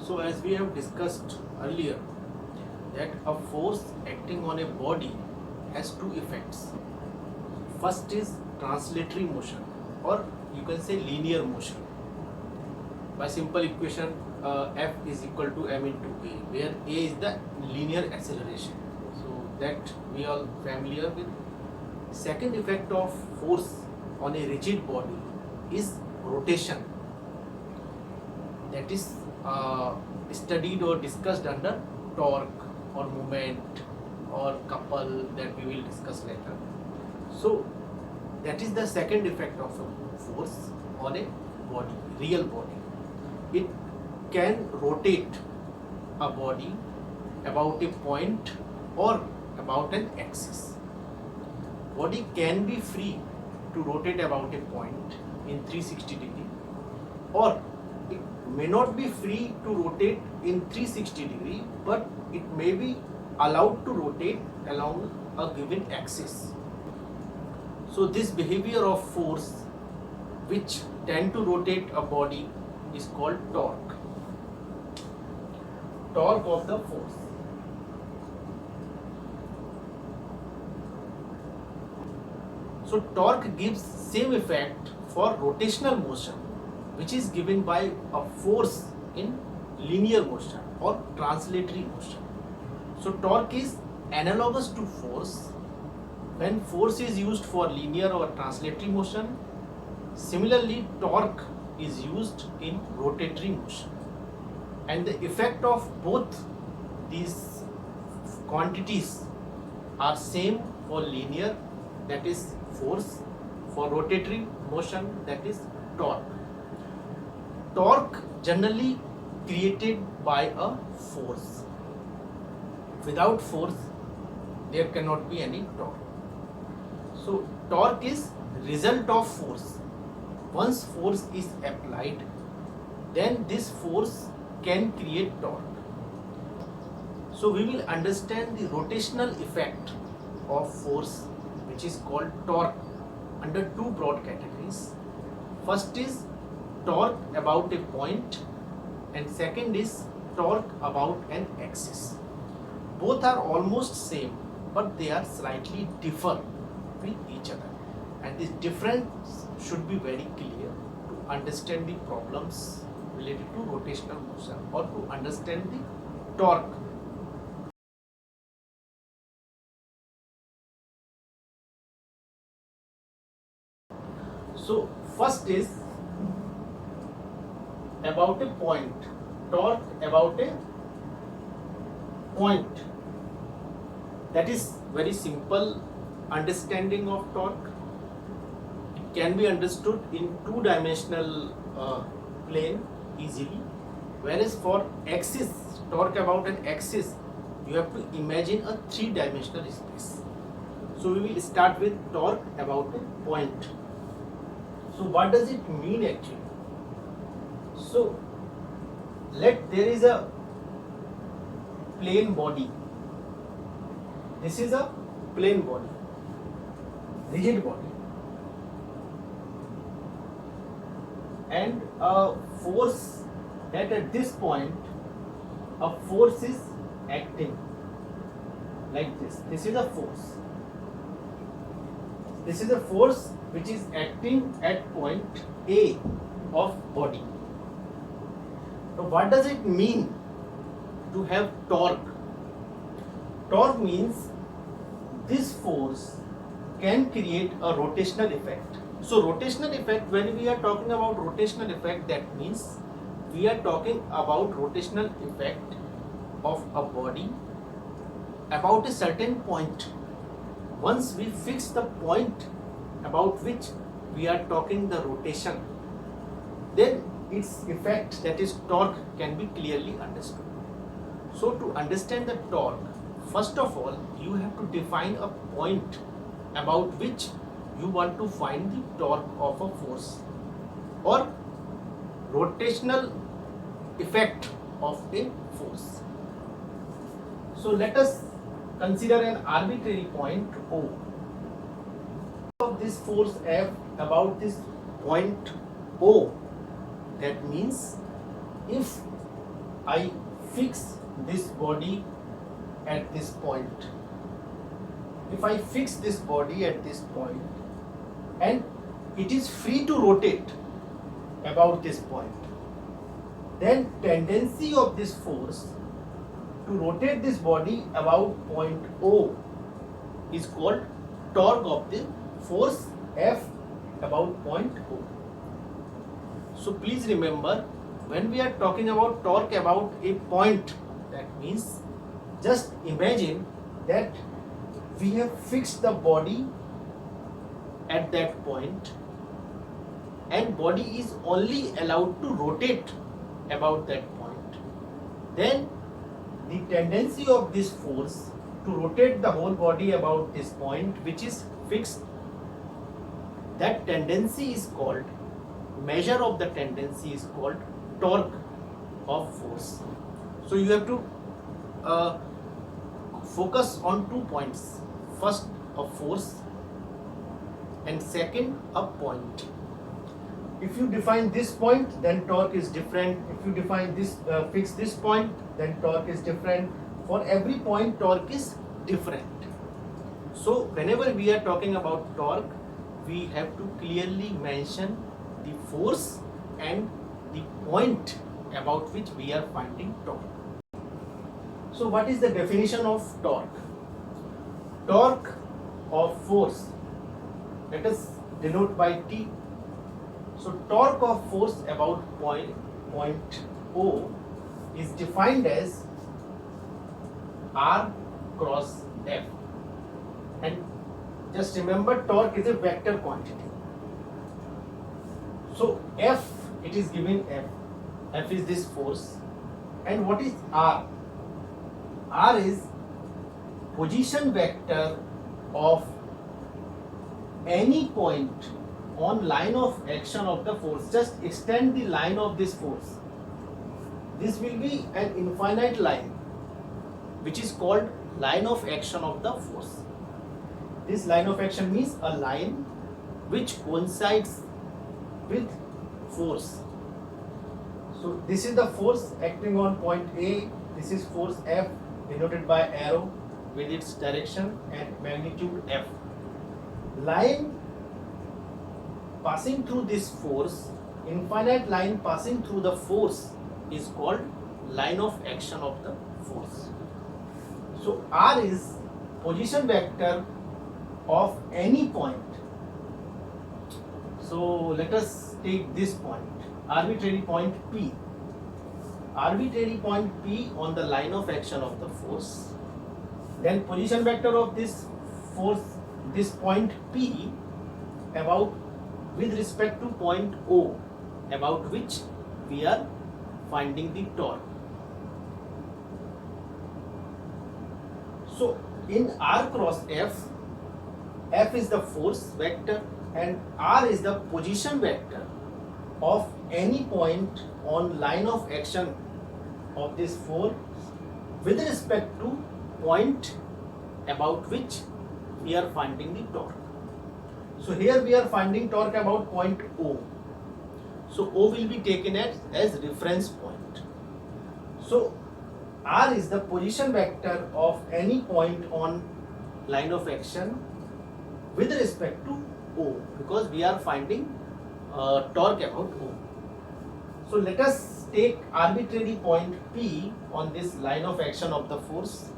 So as we have discussed earlier, that a force acting on a body has two effects. First is translatory motion, or you can say linear motion. By simple equation, F is equal to m into a, where a is the linear acceleration. So that we are familiar with. Second effect of force on a rigid body is rotation. That is studied or discussed under torque or moment or couple, that we will discuss later. So that is the second effect of a force on a body, real body. It can rotate a body about a point or about an axis. Body can be free to rotate about a point in 360 degree, or it may not be free to rotate in 360 degree, but it may be allowed to rotate along a given axis. So this behavior of force which tend to rotate a body is called torque. Torque of the force. So torque gives same effect for rotational motion, which is given by a force in linear motion or translatory motion. So torque is analogous to force. When force is used for linear or translatory motion, similarly torque is used in rotatory motion. And the effect of both these quantities are same for linear, that is force, for rotatory motion, that is torque. Torque generally created by a force. Without force, there cannot be any torque. So torque is result of force. Once force is applied, then this force can create torque. So we will understand the rotational effect of force, which is called torque, under two broad categories. First is torque about a point, and second is torque about an axis. Both are almost same, but they are slightly differ with each other, and this difference should be very clear to understand the problems related to rotational motion or to understand the torque. So first is about a point, torque about a point. That is very simple understanding of torque. It can be understood in two-dimensional plane easily, whereas for axis, torque about an axis, you have to imagine a three-dimensional space. So we will start with torque about a point. So what does it mean actually? So there is a plane body. This is a plane body, rigid body, and a force that at this point a force is acting like this. This is a force. This is a force which is acting at point A of body. So what does it mean to have torque? Torque means this force can create a rotational effect. So rotational effect, when we are talking about rotational effect, that means we are talking about rotational effect of a body about a certain point. Once we fix the point about which we are talking the rotation, then its effect, that is torque, can be clearly understood. So to understand the torque, first of all you have to define a point about which you want to find the torque of a force or rotational effect of a force. So let us consider an arbitrary point O. Of this force F about this point O, that means if I fix this body at this point, if I fix this body at this point and it is free to rotate about this point, then tendency of this force to rotate this body about point O is called torque of the force F about point O. So please remember, when we are talking about torque about a point, that means just imagine that we have fixed the body at that point and body is only allowed to rotate about that point. Then the tendency of this force to rotate the whole body about this point which is fixed, that tendency is called, measure of the tendency is called torque of force. So you have to focus on 2 points. First, a force, and second, a point. If you define this point, then torque is different. If you define this, fix this point, then torque is different. For every point, torque is different. So whenever we are talking about torque, we have to clearly mention the force and the point about which we are finding torque. So what is the definition of torque? Torque of force, let us denote by T. So torque of force about point O is defined as R cross F. And just remember, torque is a vector quantity. So F, it is given F. F is this force. And what is R? R is position vector of any point on line of action of the force. Just extend the line of this force. This will be an infinite line which is called line of action of the force. This line of action means a line which coincides with force. So this is the force acting on point A. This is force F denoted by arrow with its direction and magnitude F. Line passing through this force, infinite line passing through the force, is called line of action of the force. So R is position vector of any point. So let us take this point, arbitrary point P. Arbitrary point P on the line of action of the force. Then position vector of this force, this point P, about with respect to point O, about which we are finding the torque. So in R cross F, F is the force vector and R is the position vector of any point on line of action of this force with respect to point about which we are finding the torque. So here we are finding torque about point O. So O will be taken as reference point. So R is the position vector of any point on line of action with respect to O, because we are finding torque about O. So let us take arbitrary point P on this line of action of the force.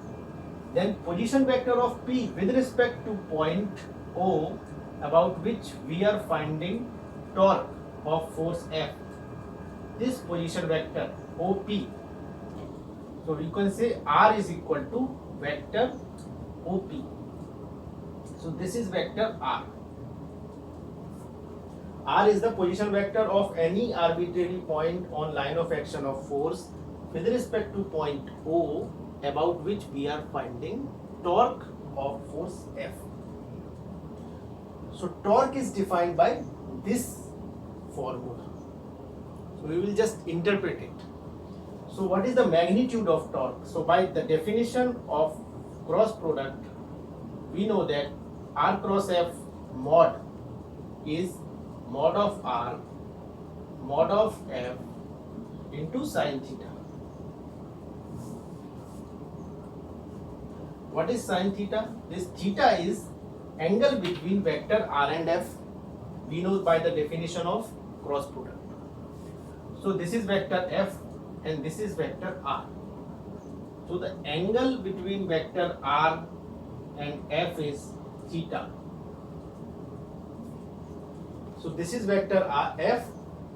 Then position vector of P with respect to point O, about which we are finding torque of force F. This position vector OP. So you can say R is equal to vector OP. So this is vector R. R is the position vector of any arbitrary point on line of action of force with respect to point O, about which we are finding torque of force F. So torque is defined by this formula. So we will just interpret it. So what is the magnitude of torque? So by the definition of cross product, we know that R cross F mod is mod of R mod of F into sin theta. what is sin theta? This theta is angle between vector r and f. We know by the definition of cross product. So this is vector f and this is vector r. So the angle between vector r and f is theta. So this is vector r, f,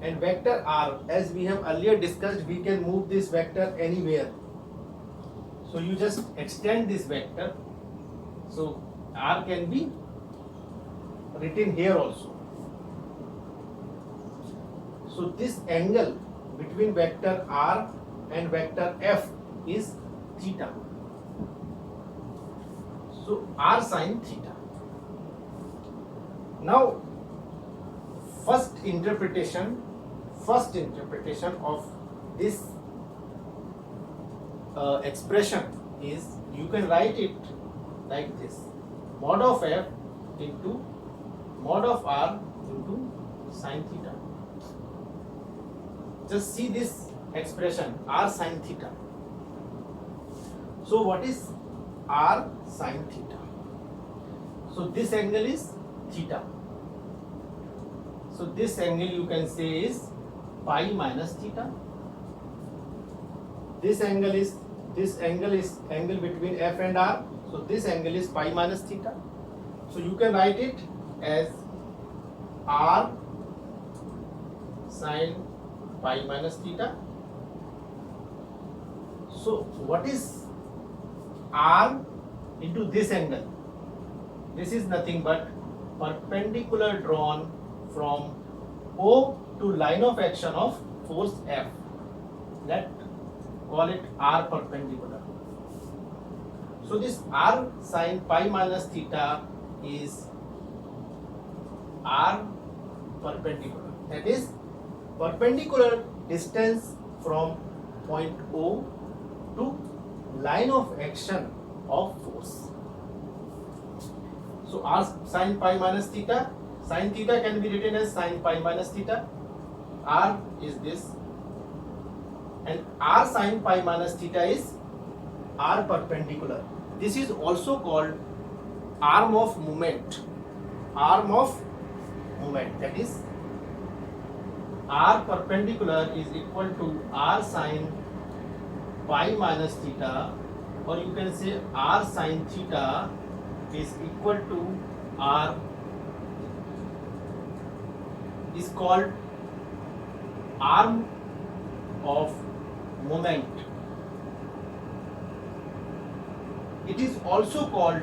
and vector r, as we have earlier discussed, we can move this vector anywhere. So you just extend this vector. So r can be written here also. So this angle between vector r and vector f is theta. So r sin theta. Now first interpretation of this expression is, you can write it like this: mod of f into mod of r into sin theta. Just see this expression, r sin theta. So what is r sin theta? So this angle is theta. So this angle you can say is pi minus theta. This angle is angle between f and r. So this angle is pi minus theta. So you can write it as r sin pi minus theta. So what is r into this angle? This is nothing but perpendicular drawn from O to line of action of force F. Let call it r perpendicular. So this r sin pi minus theta is r perpendicular. That is perpendicular distance from point O to line of action of force. So r sin pi minus theta, sin theta can be written as sin pi minus theta. R is this, and r sin pi minus theta is r perpendicular. This is also called arm of movement. Arm of movement, that is r perpendicular is equal to r sin pi minus theta, or you can say r sin theta is equal to r, is called arm of moment. It is also called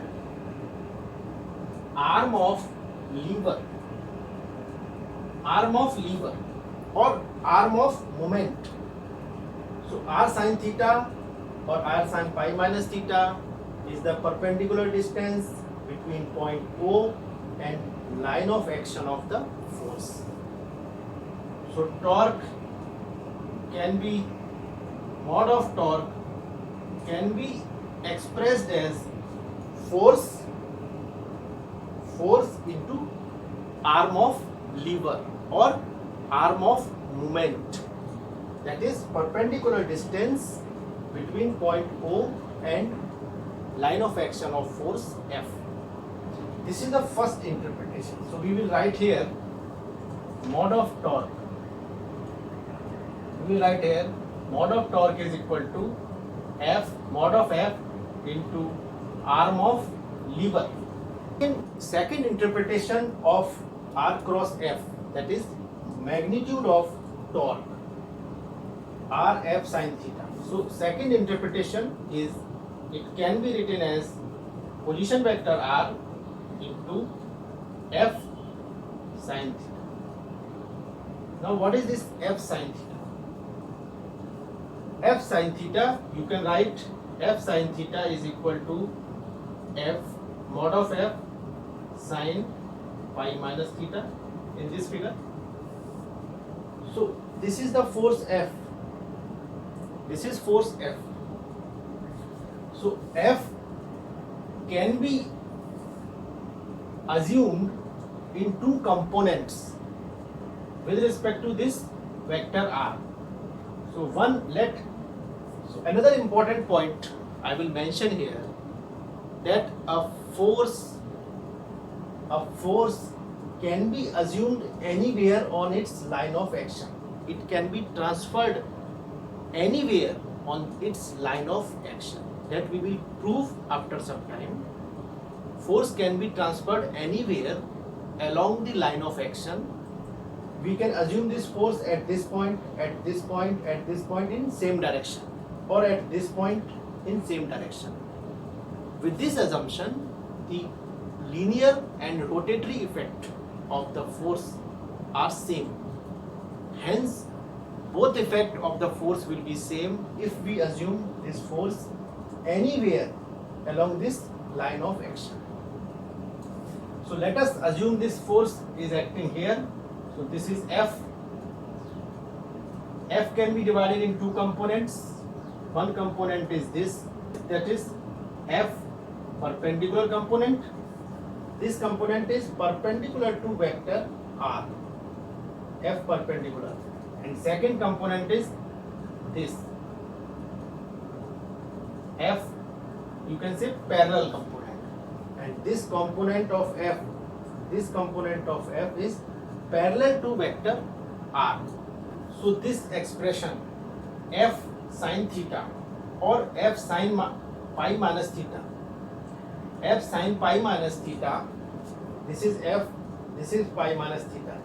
arm of lever, or arm of moment. So r sin theta or r sin pi minus theta is the perpendicular distance between point O and line of action of the force. So torque can be, mod of torque can be expressed as force into arm of lever or arm of movement. That is perpendicular distance between point O and line of action of force F. This is the first interpretation. So we will write here mod of torque. We will write here mod of torque is equal to F, mod of F into arm of lever. In second interpretation of R cross F, that is magnitude of torque, R F sin theta. So second interpretation is, it can be written as position vector R into F sin theta. Now what is this F sin theta? F sin theta, you can write F sin theta is equal to F mod of F sin pi minus theta in this figure. So this is the force F. This is force F. So F can be assumed in two components with respect to this vector R. So another important point I will mention here, that a force can be assumed anywhere on its line of action. It can be transferred anywhere on its line of action. That we will prove after some time. Force can be transferred anywhere along the line of action. We can assume this force at this point, at this point, at this point in same direction, or at this point in same direction. With this assumption, the linear and rotatory effect of the force are same. Hence, both effect of the force will be same if we assume this force anywhere along this line of action. So let us assume this force is acting here. So this is F. F can be divided in two components. One component is this, that is F perpendicular component. This component is perpendicular to vector R, F perpendicular. And second component is this F, you can say parallel component. And this component of F is parallel to vector R. So this expression F sin theta or F sin pi minus theta, F sin pi minus theta, this is F, this is pi minus theta.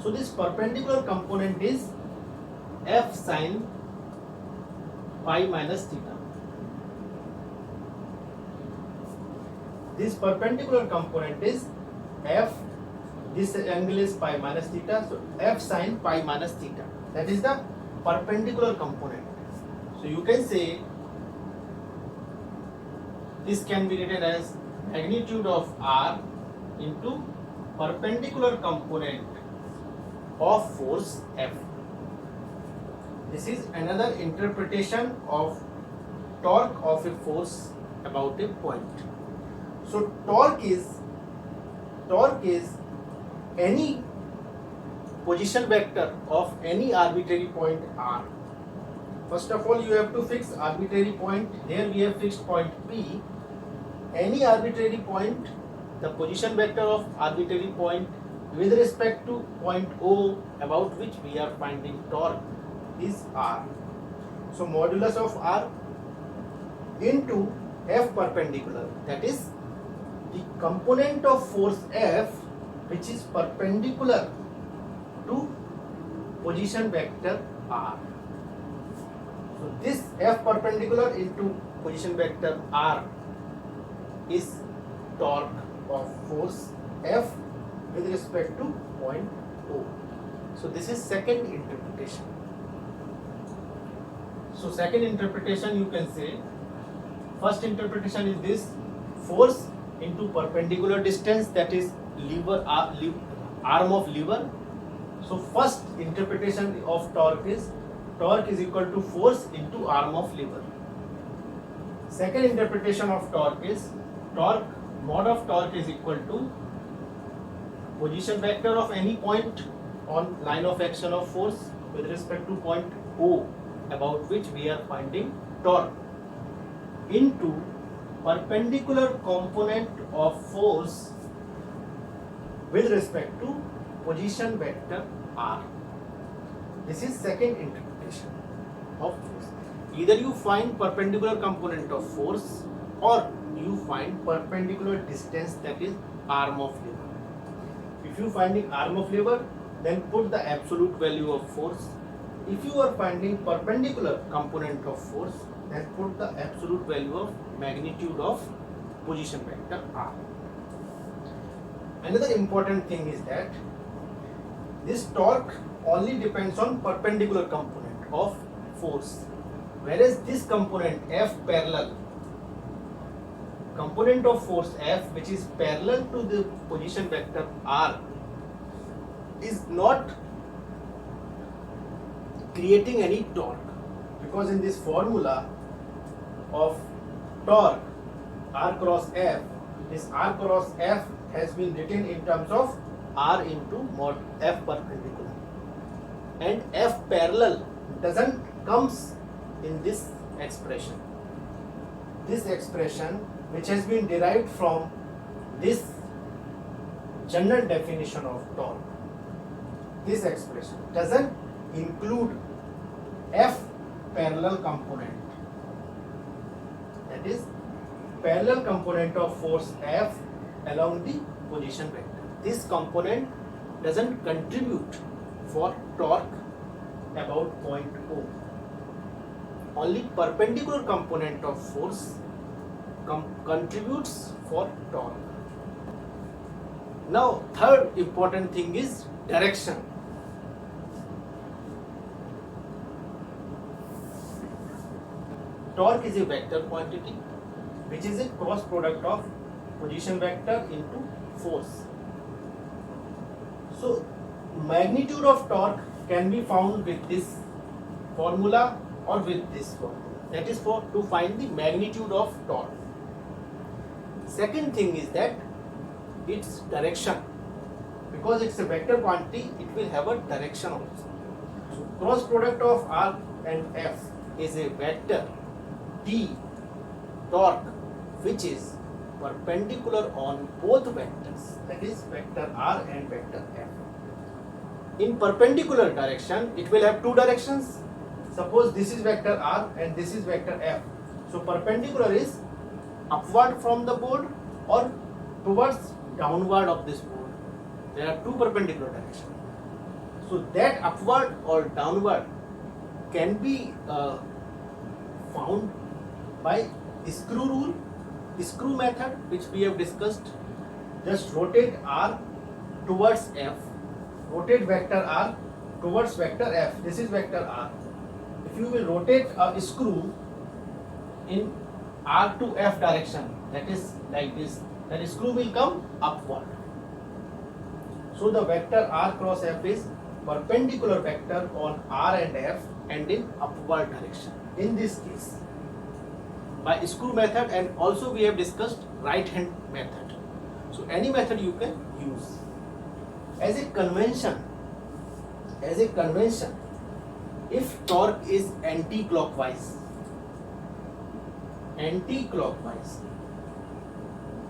So this perpendicular component is F sin pi minus theta. This perpendicular component is F, this angle is pi minus theta, so F sin pi minus theta. That is the perpendicular component. So you can say this can be written as magnitude of R into perpendicular component of force F. This is another interpretation of torque of a force about a point. So torque is any position vector of any arbitrary point R. First of all, you have to fix arbitrary point. Here we have fixed point P. Any arbitrary point, the position vector of arbitrary point with respect to point O about which we are finding torque is R. So modulus of R into F perpendicular, that is the component of force F which is perpendicular to position vector R. So this F perpendicular into position vector R is torque of force F with respect to point O. So this is second interpretation. So second interpretation, you can say, first interpretation is this: force into perpendicular distance, that is lever, arm of lever. So first interpretation of torque is equal to force into arm of lever. Second interpretation of torque is mod of torque is equal to position vector of any point on line of action of force with respect to point O about which we are finding torque into perpendicular component of force with respect to position vector R. This is second interpretation of force. Either you find perpendicular component of force or you find perpendicular distance, that is arm of lever. If you finding arm of lever, then put the absolute value of force. If you are finding perpendicular component of force, then put the absolute value of magnitude of position vector R. Another important thing is that this torque only depends on perpendicular component of force, whereas this component F parallel, component of force F which is parallel to the position vector R, is not creating any torque, because in this formula of torque R cross F, this R cross F has been written in terms of R into mod F perpendicular, and F parallel doesn't comes in this expression. This expression which has been derived from this general definition of torque, this expression doesn't include F parallel component, that is parallel component of force F along the position vector. This component doesn't contribute for torque about point O. Only perpendicular component of force contributes for torque. Now, third important thing is direction. Torque is a vector quantity which is a cross product of position vector into force. So, magnitude of torque can be found with this formula or with this formula. That is for to find the magnitude of torque. Second thing is that its direction, because it's a vector quantity, it will have a direction also. So cross product of R and F is a vector T torque which is perpendicular on both vectors, that is vector R and vector F. In perpendicular direction, it will have two directions. Suppose this is vector R and this is vector F. So perpendicular is upward from the board or towards downward of this board. There are two perpendicular directions. So that upward or downward can be found by screw rule, screw method, which we have discussed. Just rotate R towards F, rotate vector R towards vector F. This is vector R. If you will rotate a screw in R to F direction, that is like this, then screw will come upward. So the vector R cross F is perpendicular vector on R and F and in upward direction. In this case, by screw method, and also we have discussed right hand method. So any method you can use. As a convention, if torque is anti-clockwise,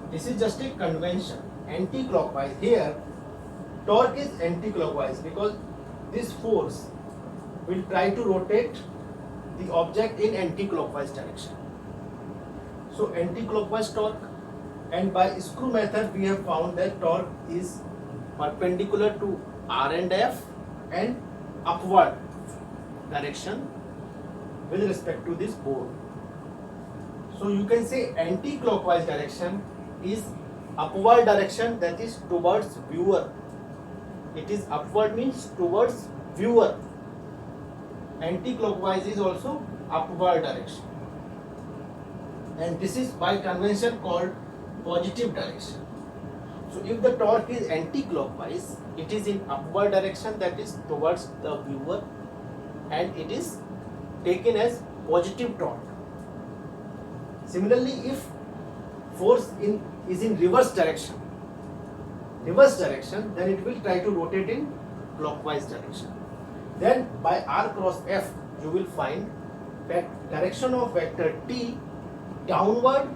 this is just a convention, anti-clockwise. Here torque is anti-clockwise because this force will try to rotate the object in anti-clockwise direction. So anti-clockwise torque, and by screw method we have found that torque is perpendicular to R and F and upward direction with respect to this board. So you can say anti-clockwise direction is upward direction, that is towards viewer. It is upward means towards viewer. Anti-clockwise is also upward direction. And this is by convention called positive direction. So if the torque is anti-clockwise, it is in upward direction, that is towards the viewer, and it is taken as positive torque. Similarly, if force is in reverse direction, then it will try to rotate in clockwise direction. Then by R cross F, you will find that direction of vector T downward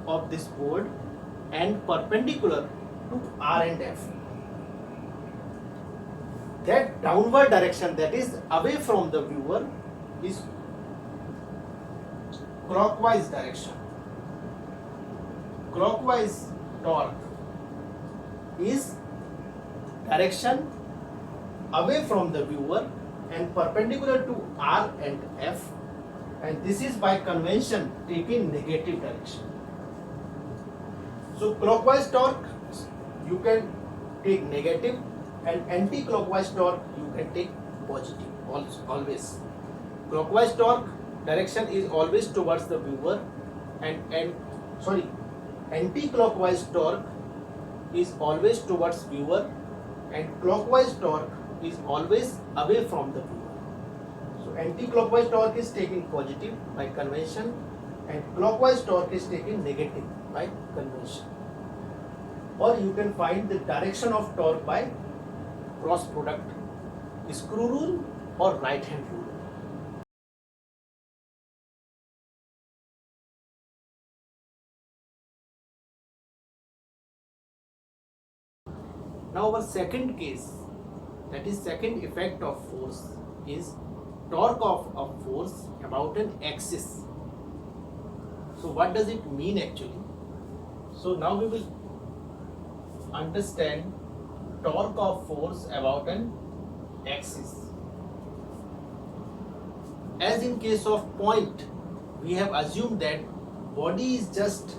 of this board and perpendicular to R and F. That downward direction, that is away from the viewer, is clockwise direction. Clockwise torque is direction away from the viewer and perpendicular to R and F, and this is by convention taking negative direction. So clockwise torque you can take negative, and anti-clockwise torque you can take positive also, always. Clockwise torque direction is always towards the viewer, and anti-clockwise torque is always towards viewer, and clockwise torque is always away from the viewer. So anti-clockwise torque is taken positive by convention, and clockwise torque is taken negative by convention. Or you can find the direction of torque by cross product, screw rule or right hand rule. Now our second case, that is second effect of force, is torque of a force about an axis. So what does it mean actually? So now we will understand torque of force about an axis. As in case of point, we have assumed that body is just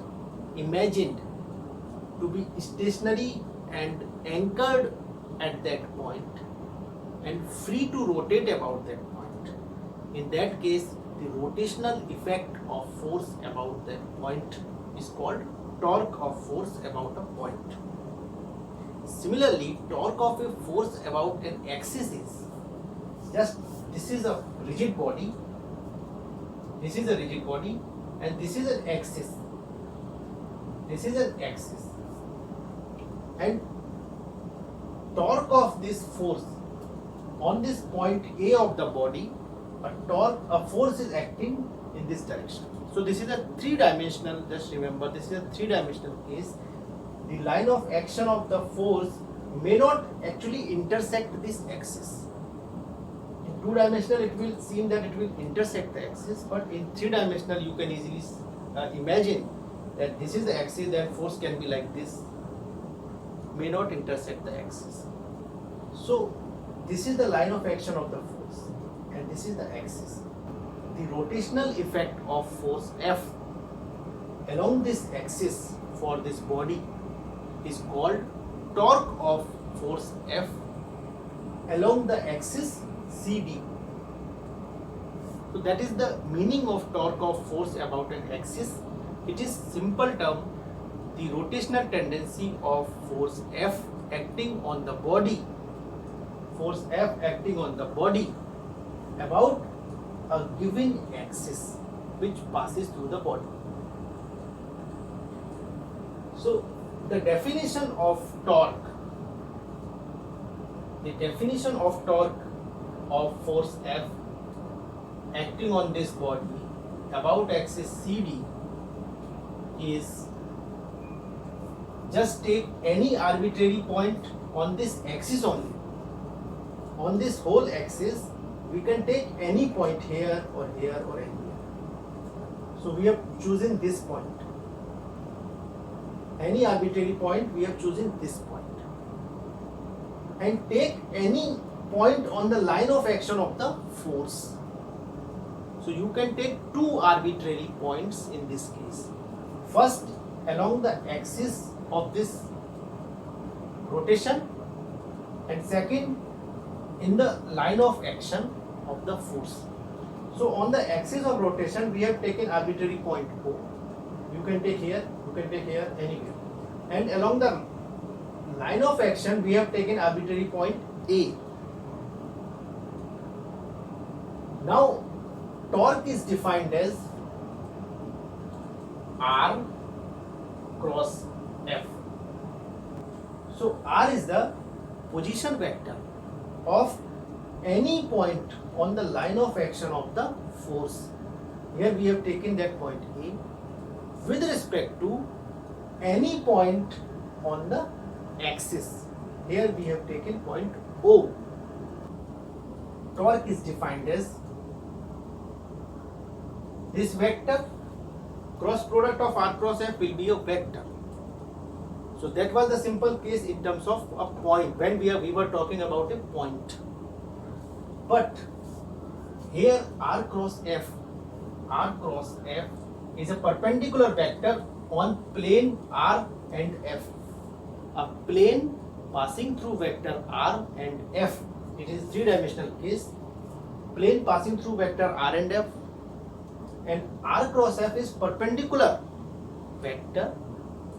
imagined to be stationary and anchored at that point and free to rotate about that point. In that case, the rotational effect of force about that point is called torque of force about a point. Similarly, torque of a force about an axis is just, this is a rigid body, this is a rigid body, and this is an axis. This is an axis. And torque of this force on this point A of the body, a force is acting in this direction. So this is a three-dimensional, just remember, this is a three-dimensional case. The line of action of the force may not actually intersect this axis. In two-dimensional, it will seem that it will intersect the axis, but in three-dimensional, you can easily imagine that this is the axis, then force can be like this, may not intersect the axis. So this is the line of action of the force, and this is the axis. The rotational effect of force F along this axis for this body is called torque of force F along the axis CD. So that is the meaning of torque of force about an axis. It is simple term, the rotational tendency of force F acting on the body, force F acting on the body about a given axis which passes through the body. So the definition of torque of force F acting on this body about axis CD is, just take any arbitrary point on this axis only. On this whole axis, we can take any point here or here or anywhere. So we have chosen this point. Any arbitrary point, we have chosen this point. And take any point on the line of action of the force. So you can take two arbitrary points in this case. First, along the axis of this rotation, and second, in the line of action of the force. So on the axis of rotation, we have taken arbitrary point O. You can take here, you can take here, anywhere. And along the line of action, we have taken arbitrary point A. Now, torque is defined as R cross F. So R is the position vector of any point on the line of action of the force. Here we have taken that point A with respect to any point on the axis. Here we have taken point O. Torque is defined as this vector, cross product of R cross F will be a vector. So that was the simple case in terms of a point, when we were talking about a point. But here R cross F is a perpendicular vector on plane R and F. A plane passing through vector R and F. It is three-dimensional case. Plane passing through vector R and F, and R cross F is perpendicular vector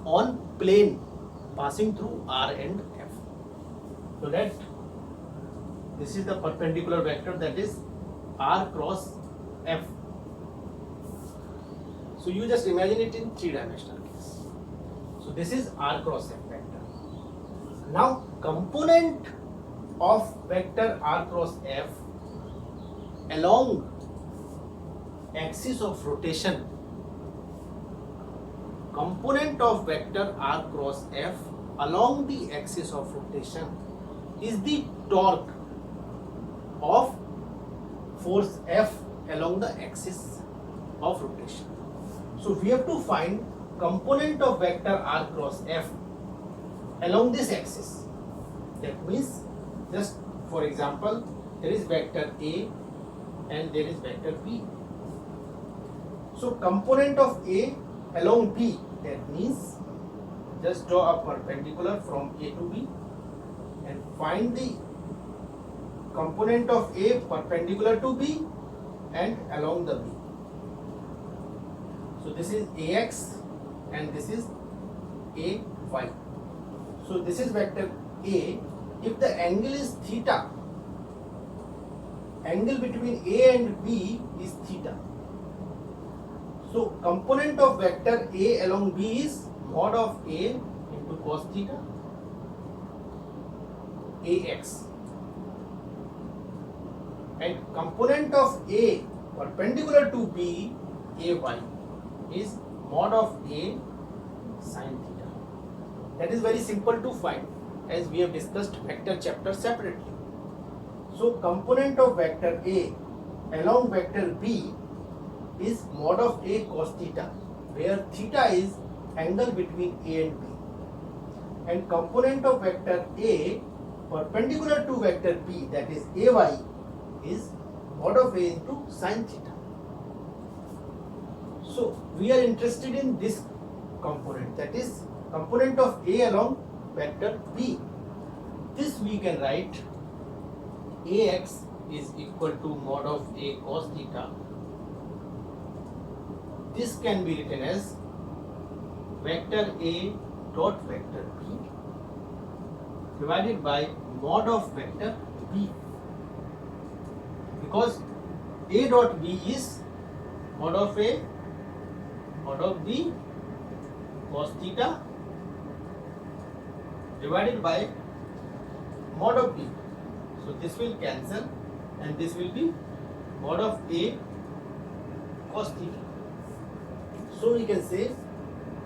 on plane passing through R and F. So that this is the perpendicular vector, that is R cross F. So you just imagine it in three-dimensional case. So this is R cross F vector. Now component of vector R cross F along axis of rotation, component of vector R cross F along the axis of rotation is the torque of force F along the axis of rotation. So we have to find component of vector r cross F along this axis. That means, just for example, there is vector A and there is vector B. So component of A along B, that means just draw a perpendicular from A to B and find the component of A perpendicular to B and along the B. So this is AX and this is AY. So this is vector A. If the angle is theta, angle between A and B is theta. So component of vector A along B is mod of A into cos theta AX, and component of A perpendicular to B AY is mod of A sin theta. That is very simple to find, as we have discussed vector chapter separately. So component of vector A along vector B is mod of A cos theta, where theta is angle between A and B, and component of vector A perpendicular to vector B, that is AY, is mod of A into sin theta. So we are interested in this component, that is component of A along vector B. This we can write AX is equal to mod of A cos theta. This can be written as vector A dot vector B divided by mod of vector B, because A dot B is mod of A mod of B cos theta divided by mod of B. So this will cancel and this will be mod of A cos theta. So we can say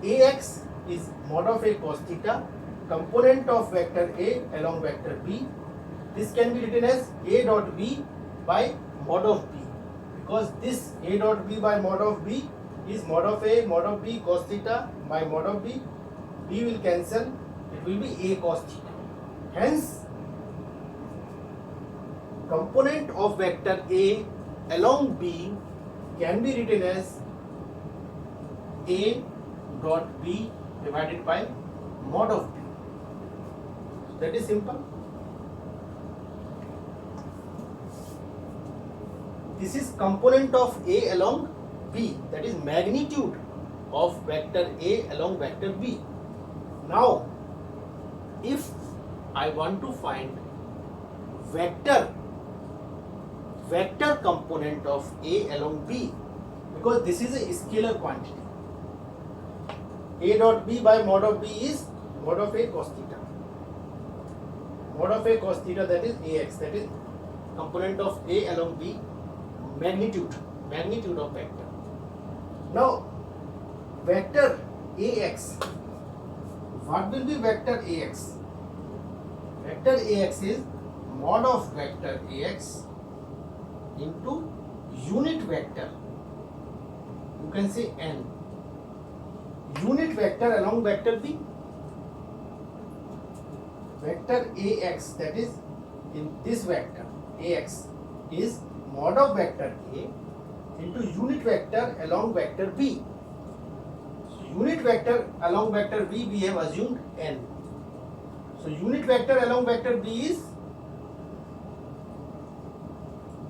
AX is mod of A cos theta, component of vector A along vector B. This can be written as A dot B by mod of B, because this A dot B by mod of B is mod of A mod of B cos theta by mod of B. B will cancel, it will be A cos theta. Hence, component of vector A along B can be written as A dot B divided by mod of B. That is simple. This is component of A along B, that is magnitude of vector A along vector B. Now, if I want to find vector component of A along B, because this is a scalar quantity, A dot B by mod of B is mod of A cos theta. Mod of A cos theta, that is AX, that is component of A along B, magnitude of vector. Now, vector AX, what will be vector AX? Vector AX is mod of vector AX into unit vector, you can say N, unit vector along vector B. Vector AX, that is in this vector AX, is mod of vector A into unit vector along vector B. So unit vector along vector B we have assumed N. So unit vector along vector B is,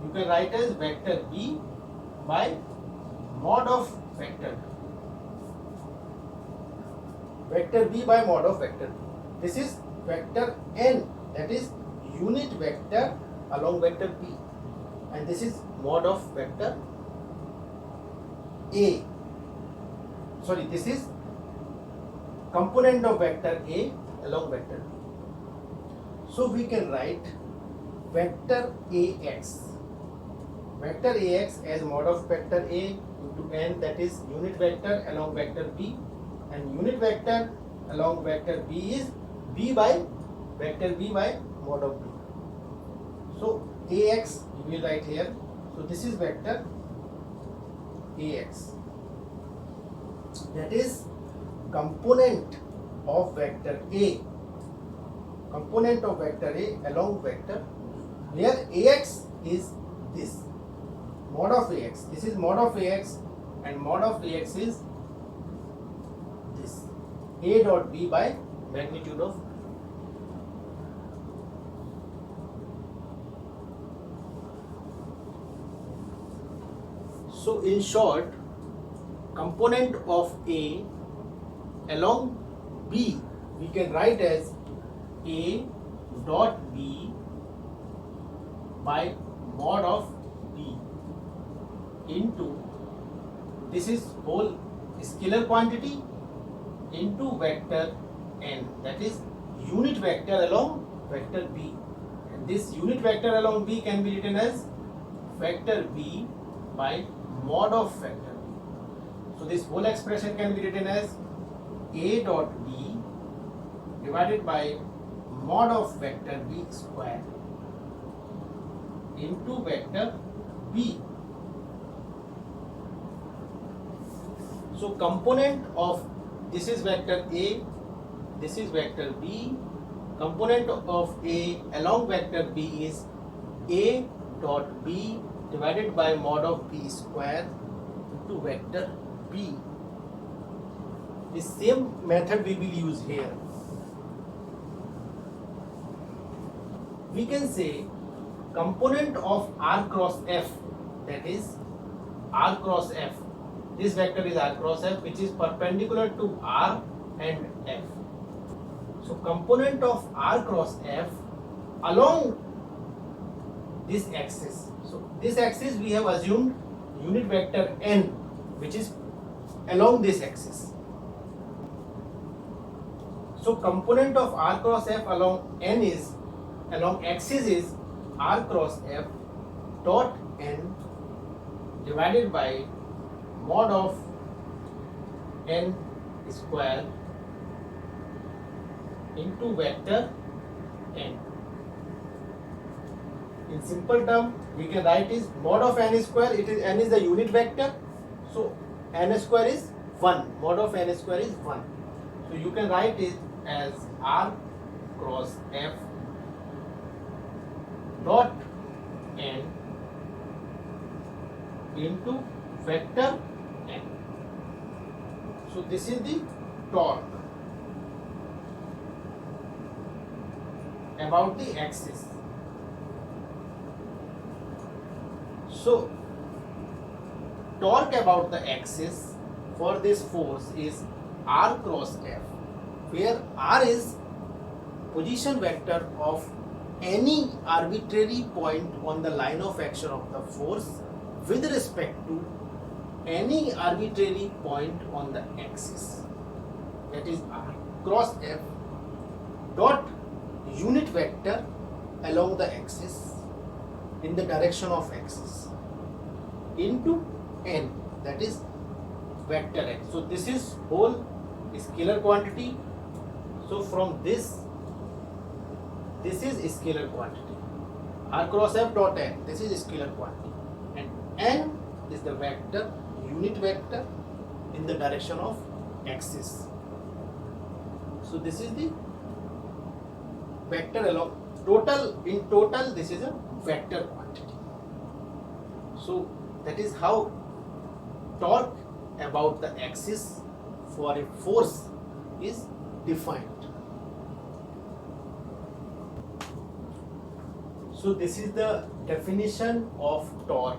you can write as vector B by mod of vector B. Vector B by mod of vector B. This is vector N, that is unit vector along vector B, and this is mod of vector A. Sorry, this is component of vector A along vector B. So we can write vector AX. Vector AX as mod of vector A into N, that is unit vector along vector B, and unit vector along vector B is B by vector B by mod of B. So AX we will write here. So this is vector AX. That is component of vector A. Component of vector A along vector B, where AX is this. Mod of AX. This is mod of AX, and mod of AX is this. A dot B by magnitude of. So in short, component of A along B we can write as A dot B by mod of B into, this is whole scalar quantity, into vector n, that is unit vector along vector B, and this unit vector along B can be written as vector B by mod of vector B. So this whole expression can be written as A dot B divided by mod of vector B square into vector B. So component of, this is vector A, this is vector B, component of A along vector B is A dot B divided by mod of B square into vector B. The same method we will use here. We can say component of R cross F, that is R cross F. This vector is R cross F, which is perpendicular to R and F. So component of R cross F along this axis. So this axis we have assumed unit vector n, which is along this axis. So component of R cross F along n is, along axis is R cross F dot n divided by mod of n square into vector n. In simple term, we can write is mod of n square. It is, n is the unit vector, so n square is 1. Mod of n square is 1. So you can write it as R cross F dot n into vector n. So this is the torque about the axis. So torque about the axis for this force is R cross F, where R is position vector of any arbitrary point on the line of action of the force with respect to any arbitrary point on the axis, that is R cross F dot unit vector along the axis in the direction of axis into n, that is vector n. So this is whole scalar quantity. So from this is scalar quantity, R cross F dot n, this is scalar quantity, and n is the vector, unit vector in the direction of axis. So this is the vector along total, in total this is a vector quantity. So that is how torque about the axis for a force is defined. So this is the definition of torque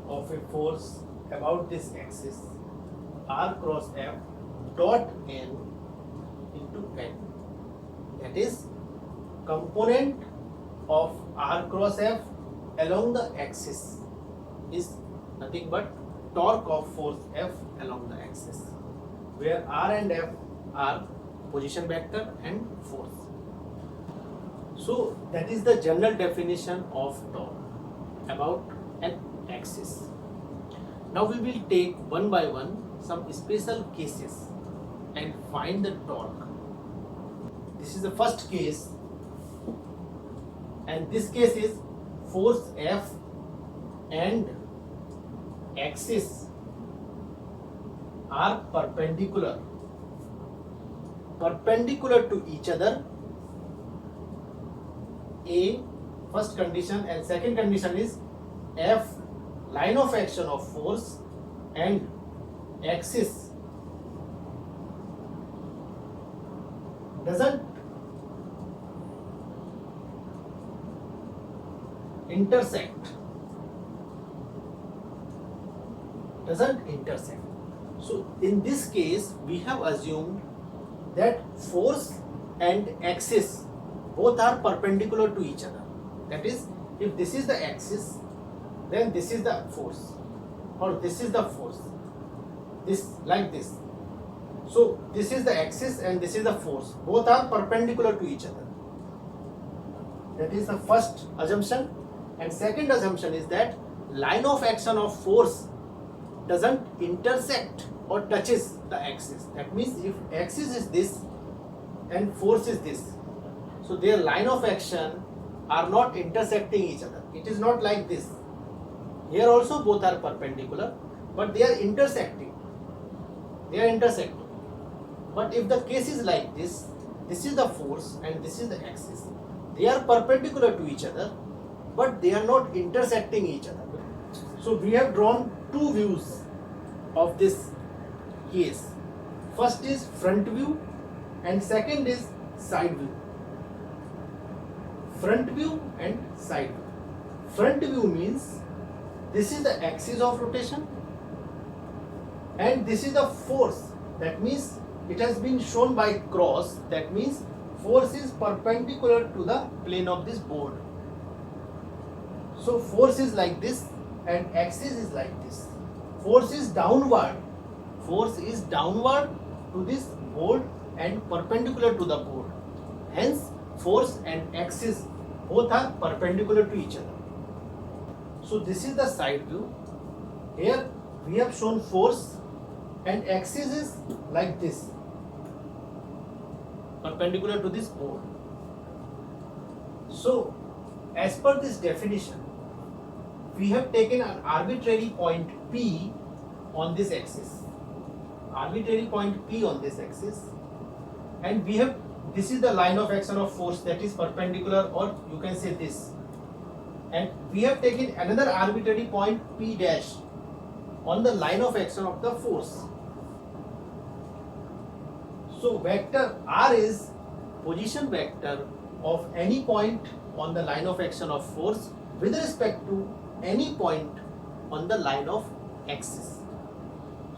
of a force about this axis, R cross F dot n into n, that is component of R cross F along the axis is nothing but torque of force F along the axis, where R and F are position vector and force. So that is the general definition of torque about an axis. Now we will take one by one some special cases and find the torque. this is the first case, and this case is force F and axis are perpendicular to each other. A first condition, and second condition is F, line of action of force, and axis doesn't intersect. So in this case we have assumed that force and axis both are perpendicular to each other. That is, if this is the axis, then this is the force, or this is the force, this like this. So this is the axis and this is the force, both are perpendicular to each other. That is the first assumption. And second assumption is that line of action of force doesn't intersect or touches the axis. That means if axis is this and force is this, so their line of action are not intersecting each other. It is not like this. Here also both are perpendicular, but they are intersecting. But if the case is like this, this is the force and this is the axis. They are perpendicular to each other, but they are not intersecting each other. So we have drawn two views of this case. First is front view and second is side view. Front view and side view. Front view means this is the axis of rotation and this is the force. That means it has been shown by cross. That means force is perpendicular to the plane of this board. So force is like this and axis is like this. Force is downward to this board and perpendicular to the board. Hence force and axis both are perpendicular to each other. So this is the side view. Here we have shown force and axis is like this, perpendicular to this board. So as per this definition, we have taken an arbitrary point P on this axis. And we have, this is the line of action of force that is perpendicular, or you can say this. And we have taken another arbitrary point P dash on the line of action of the force. So vector R is position vector of any point on the line of action of force with respect to any point on the line of axis.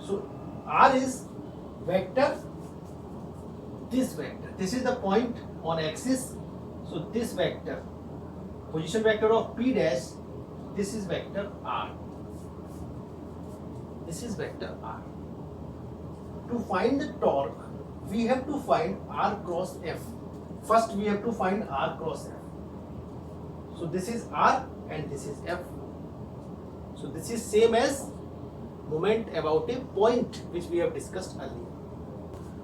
So R is vector, this vector. This is the point on axis. So this vector, position vector of P dash, this is vector R. To find the torque, we have to find R cross F. First we have to find R cross F. So this is R and this is F. So this is same as moment about a point which we have discussed earlier.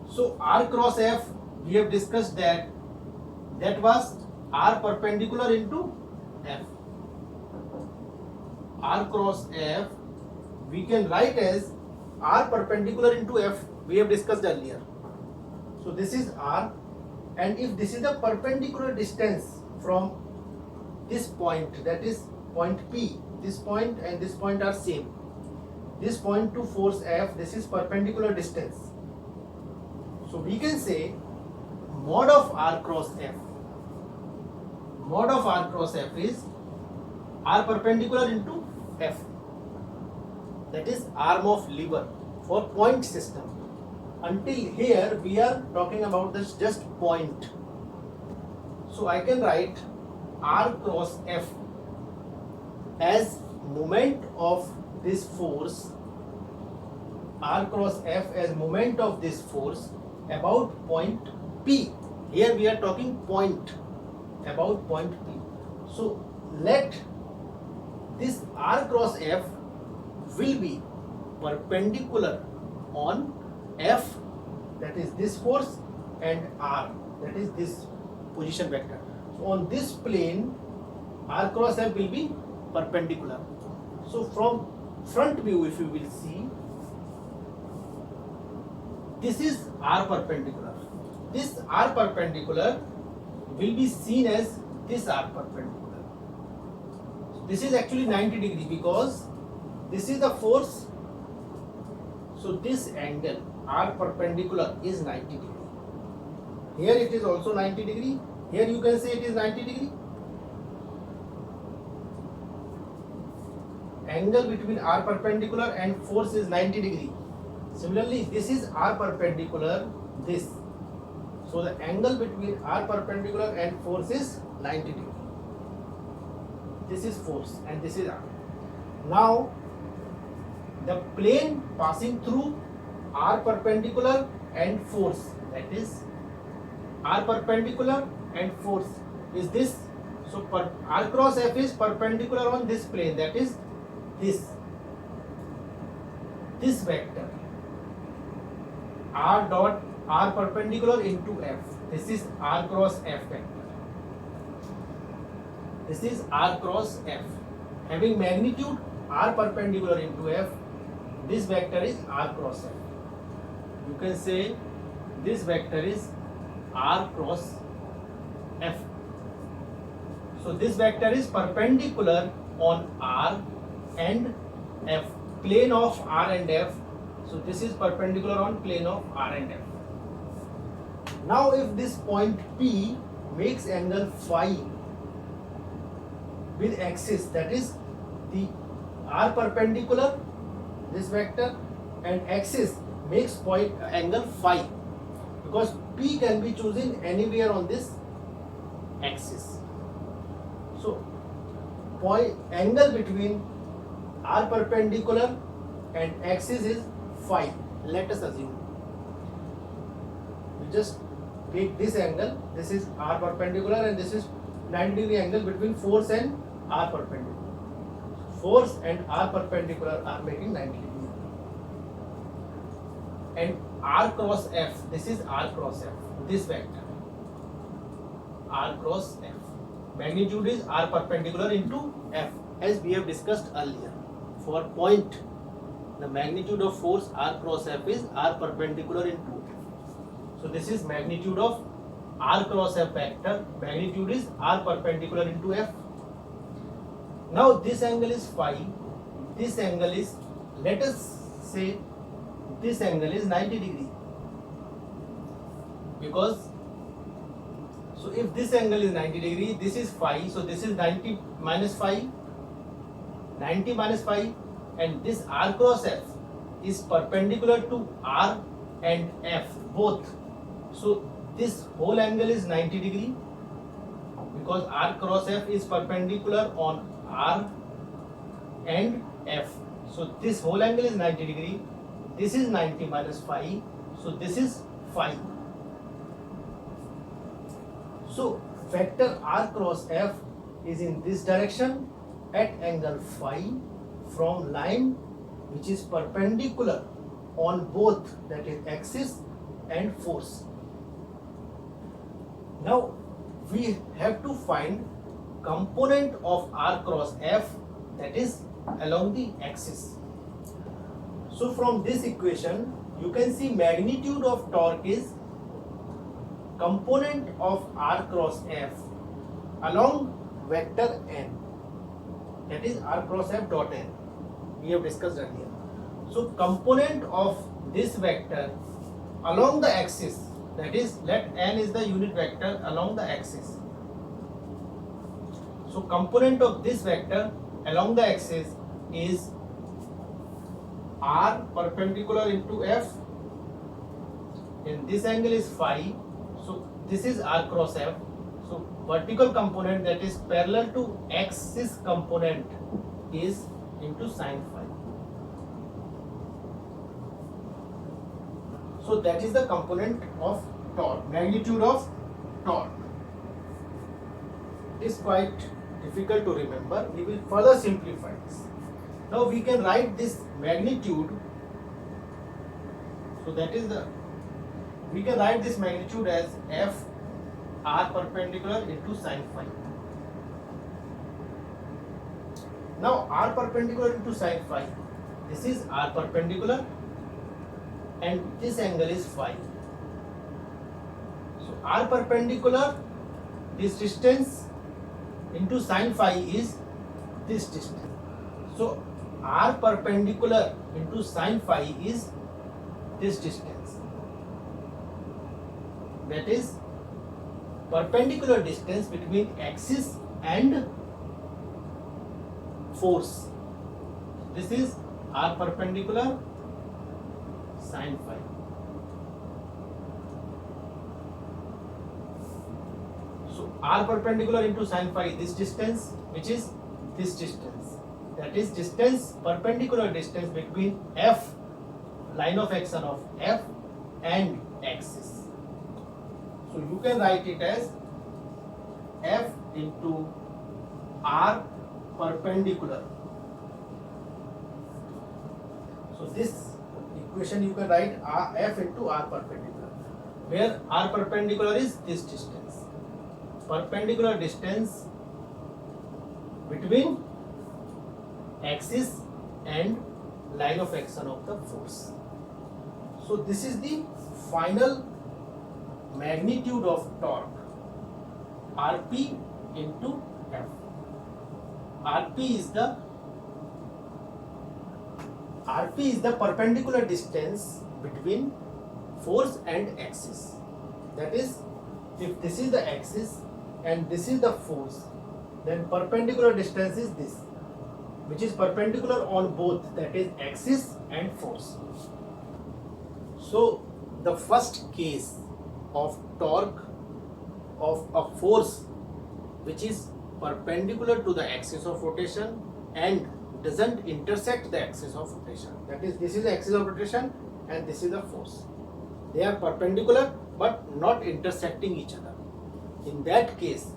So R cross F, we have discussed that was R perpendicular into F. R cross F we can write as R perpendicular into F, we have discussed earlier. So this is R, and if this is the perpendicular distance from this point, that is point P, this point and this point are same. This point to force F, this is perpendicular distance. So we can say mod of R cross F. Mod of R cross F is R perpendicular into F. That is arm of lever for point system. Until here we are talking about this just point. So I can write R cross F as moment of this force, R cross F as moment of this force about point P. Here we are talking point, about point P. So let this R cross F will be perpendicular on F, that is this force, and R, that is this position vector. So on this plane, R cross F will be perpendicular. So from front view, if you will see, this is R perpendicular. This R perpendicular will be seen as this R perpendicular. So this is actually 90 degree because this is the force. So this angle R perpendicular is 90 degree. Here it is also 90 degree. Here you can say it is 90 degree. Angle between R perpendicular and force is 90 degree. Similarly, this is R perpendicular, this. So the angle between R perpendicular and force is 90 degree. This is force and this is R. Now, the plane passing through R perpendicular and force, that is R perpendicular and force is this. So R cross F is perpendicular on this plane, that is this vector R dot R perpendicular into F. This is R cross F vector. This is R cross F. Having magnitude R perpendicular into F, this vector is R cross F. You can say this vector is R cross F. So this vector is perpendicular on R and F, plane of R and F. So this is perpendicular on plane of R and F. Now if this point P makes angle phi with axis, that is the R perpendicular, this vector, and axis makes point angle phi, because P can be chosen anywhere on this axis. So point angle between R perpendicular and axis is phi. Let us assume. We just take this angle. This is R perpendicular and this is 90 degree angle between force and R perpendicular. Force and R perpendicular are making 90 degree. And R cross F, this is R cross F, this vector, R cross F. Magnitude is R perpendicular into F, as we have discussed earlier. For point, the magnitude of force R cross F is R perpendicular into F. So this is magnitude of R cross F vector. Magnitude is R perpendicular into F. Now this angle is phi. This angle is, let us say, this angle is 90 degree. Because, so if this angle is 90 degree, this is phi. So this is 90 minus phi. 90 minus phi, and this R cross F is perpendicular to R and F both. So this whole angle is 90 degree because R cross F is perpendicular on R and F. So this whole angle is 90 degree. This is 90 minus phi. So this is phi. So vector R cross F is in this direction at angle phi from line which is perpendicular on both, that is axis and force. Now we have to find component of R cross F, that is along the axis. So from this equation you can see magnitude of torque is component of R cross F along vector n, that is R cross F dot n. We have discussed earlier. So component of this vector along the axis, that is, let n is the unit vector along the axis. So component of this vector along the axis is R perpendicular into F, and this angle is phi. So this is R cross F. So vertical component, that is parallel to axis component, is into sin phi. So that is the component of torque, magnitude of torque. It is quite difficult to remember. We will further simplify this. Now we can write this magnitude. So that is the We can write this magnitude as F r perpendicular into sin phi. Now r perpendicular into sin phi, this is r perpendicular and this angle is phi. So r perpendicular, this distance, into sin phi is this distance. So r perpendicular into sin phi is this distance. That is perpendicular distance between axis and force. This is r perpendicular sin phi. So r perpendicular into sin phi, this distance, which is this distance. That is distance, perpendicular distance between F, line of action of F, and axis. So you can write it as F into r perpendicular. So this equation you can write F into r perpendicular, where r perpendicular is this distance, perpendicular distance between axis and line of action of the force. So this is the final magnitude of torque, Rp into F. Rp is the perpendicular distance between force and axis. That is, if this is the axis and this is the force, then perpendicular distance is this, which is perpendicular on both, that is axis and force. So the first case of torque of a force which is perpendicular to the axis of rotation and doesn't intersect the axis of rotation, that is, this is the axis of rotation and this is the force. They are perpendicular but not intersecting each other. In that case,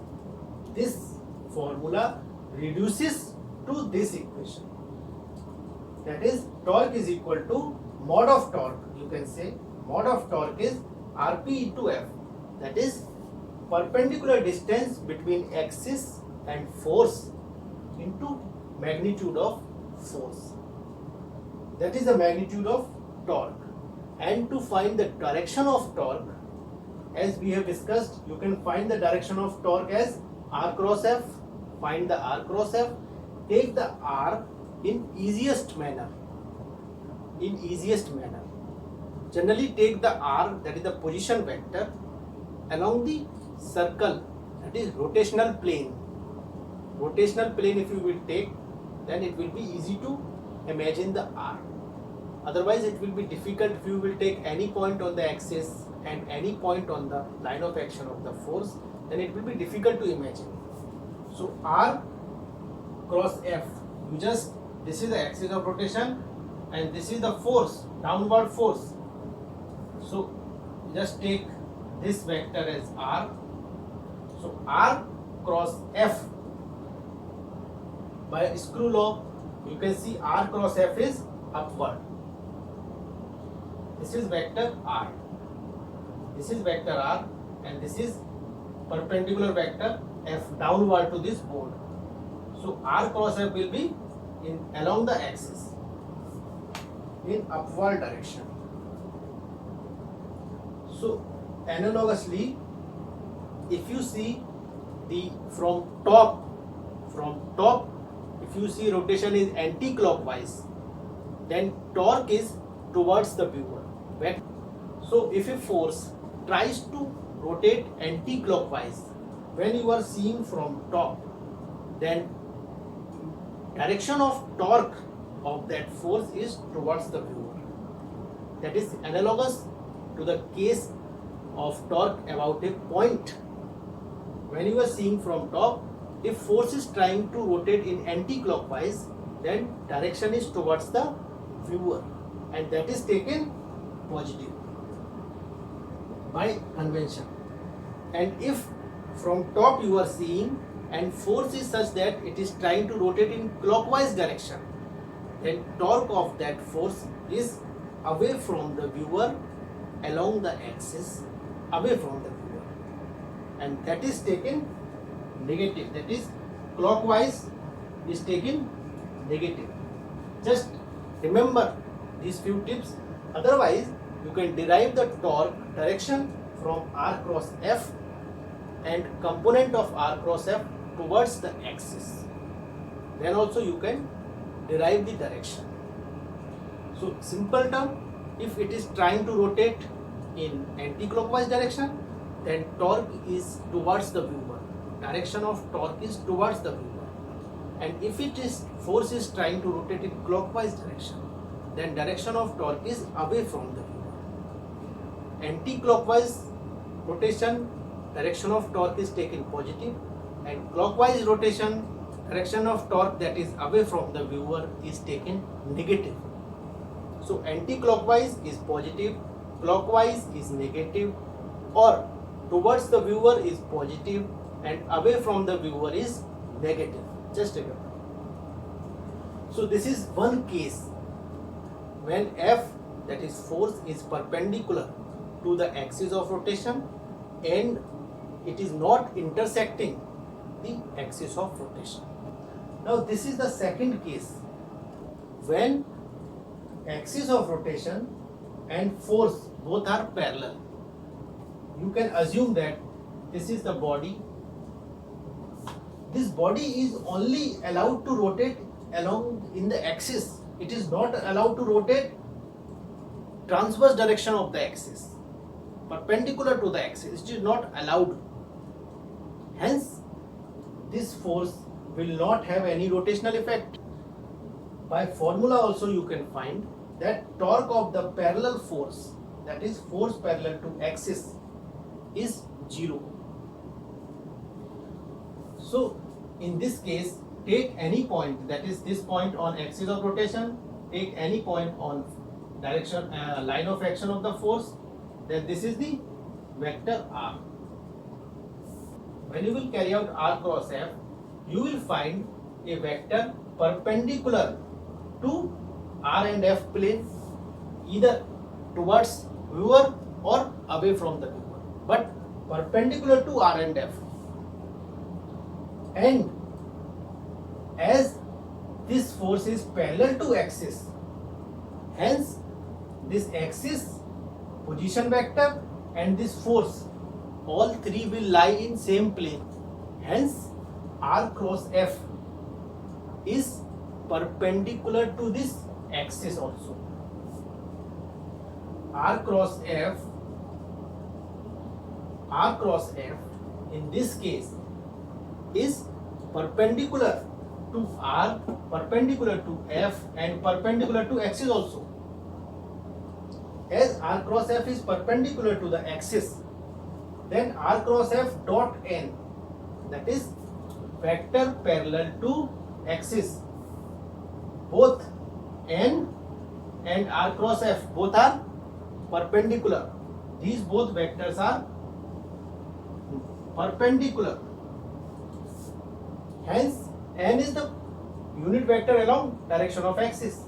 this formula reduces to this equation. That is, torque is equal to mod of torque. You can say mod of torque is Rp into F. That is perpendicular distance between axis and force into magnitude of force. That is the magnitude of torque. And to find the direction of torque, as we have discussed, you can find the direction of torque as r cross F. Find the r cross F. Take the r in easiest manner. Generally take the r, that is the position vector, along the circle, that is rotational plane. Rotational plane if you will take, then it will be easy to imagine the r. Otherwise it will be difficult if you will take any point on the axis and any point on the line of action of the force, then it will be difficult to imagine. So r cross F, this is the axis of rotation and this is the force, downward force. So just take this vector as r. So r cross F, by screw law you can see r cross F is upward. This is vector r. This is vector r and this is perpendicular vector F downward to this board. So r cross F will be along the axis in upward direction. So analogously, if you see from top, if you see rotation is anti-clockwise, then torque is towards the viewer. So if a force tries to rotate anti-clockwise when you are seeing from top, then direction of torque of that force is towards the viewer. That is analogous to the case of torque about a point. When you are seeing from top, if force is trying to rotate in anti-clockwise, then direction is towards the viewer and that is taken positive by convention. And if from top you are seeing and force is such that it is trying to rotate in clockwise direction, then torque of that force is away from the viewer along the axis away from the viewer, and that is taken negative, that is clockwise is taken negative. Just remember these few tips, otherwise you can derive the torque direction from R cross F and component of R cross F towards the axis. Then also you can derive the direction. So simple term, if it is trying to rotate in anti-clockwise direction, then torque is towards the viewer. Direction of torque is towards the viewer. And if it is force is trying to rotate in clockwise direction, then direction of torque is away from the viewer. Anti-clockwise rotation, direction of torque is taken positive, and clockwise rotation, direction of torque that is away from the viewer is taken negative. So anti-clockwise is positive, clockwise is negative, or towards the viewer is positive and away from the viewer is negative. Just remember. So this is one case when F, that is force, is perpendicular to the axis of rotation and it is not intersecting the axis of rotation. Now this is the second case when axis of rotation and force both are parallel. You can assume that this is the body. This body is only allowed to rotate along in the axis. It is not allowed to rotate transverse direction of the axis, perpendicular to the axis. It is not allowed. Hence, this force will not have any rotational effect. By formula also you can find that torque of the parallel force, that is force parallel to axis, is 0. So in this case, take any point, that is this point on axis of rotation, take any point on direction line of action of the force, then this is the vector R. When you will carry out R cross F, you will find a vector perpendicular to R and F plane, either towards viewer or away from the viewer, but perpendicular to R and F. And as this force is parallel to axis, hence this axis, position vector and this force, all three will lie in same plane. Hence R cross F is perpendicular to this axis also. R cross F in this case is perpendicular to R, perpendicular to F and perpendicular to axis also. As R cross F is perpendicular to the axis, then R cross F dot N, that is vector parallel to axis. Both N and R cross F both are perpendicular. These both vectors are perpendicular. Hence N is the unit vector along direction of axis.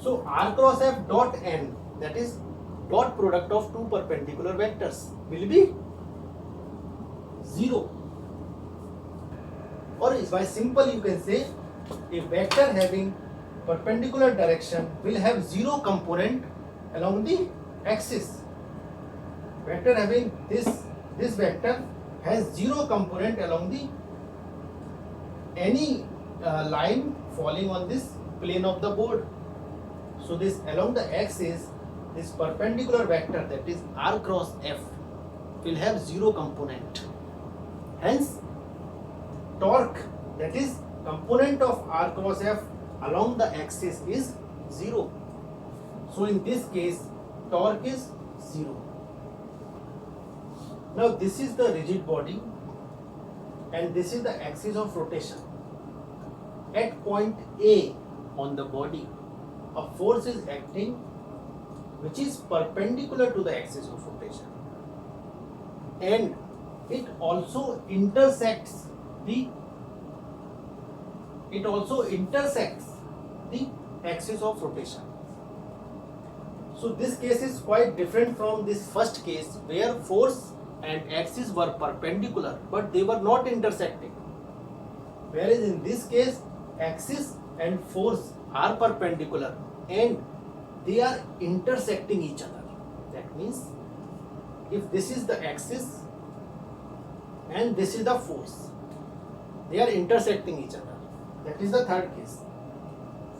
So R cross F dot N, that is dot product of two perpendicular vectors, will be 0. Or by simple you can say a vector having perpendicular direction will have 0 component along the axis. Vector having this vector has 0 component along the any line falling on this plane of the board. So this along the axis, this perpendicular vector, that is R cross F, will have 0 component. Hence torque, that is component of R cross F along the axis, is 0. So in this case torque is 0. Now this is the rigid body and this is the axis of rotation. At point A on the body, a force is acting which is perpendicular to the axis of rotation, and it also intersects the axis of rotation. So this case is quite different from this first case where force and axis were perpendicular but they were not intersecting. Whereas in this case, axis and force are perpendicular and they are intersecting each other. That means if this is the axis and this is the force, they are intersecting each other. That is the third case.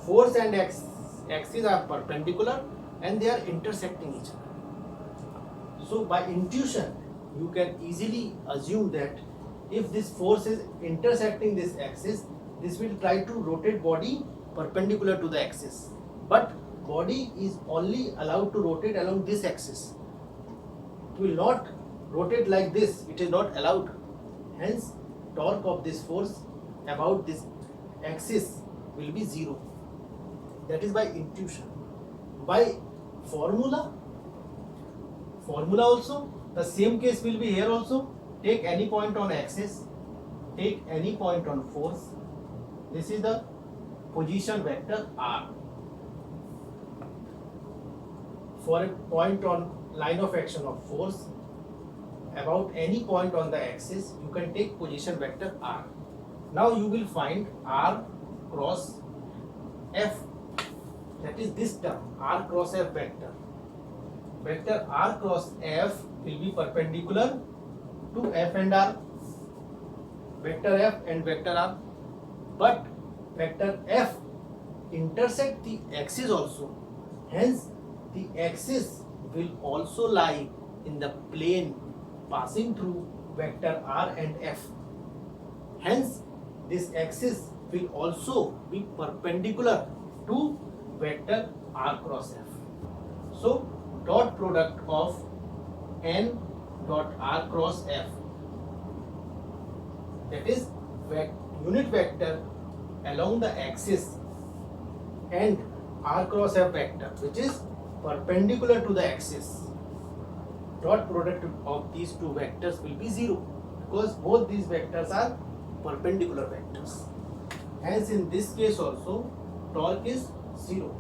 Force and axis are perpendicular and they are intersecting each other. So by intuition, you can easily assume that if this force is intersecting this axis, this will try to rotate body perpendicular to the axis. But body is only allowed to rotate along this axis. It will not rotate like this. It is not allowed. Hence, torque of this force about this axis will be zero. That is by intuition. By formula also, the same case will be here also. Take any point on axis, take any point on force. This is the position vector r. For a point on line of action of force, about any point on the axis, you can take position vector r. Now you will find r cross f, that is this term, r cross f vector. Vector r cross f will be perpendicular to f and r, vector f and vector r, but vector f intersect the axis also. Hence, the axis will also lie in the plane passing through vector r and f. Hence, this axis will also be perpendicular to vector r cross f. So, dot product of n dot r cross f, that is unit vector along the axis, and r cross f vector which is perpendicular to the axis, dot product of these two vectors will be zero because both these vectors are perpendicular vectors. Hence in this case also torque is zero.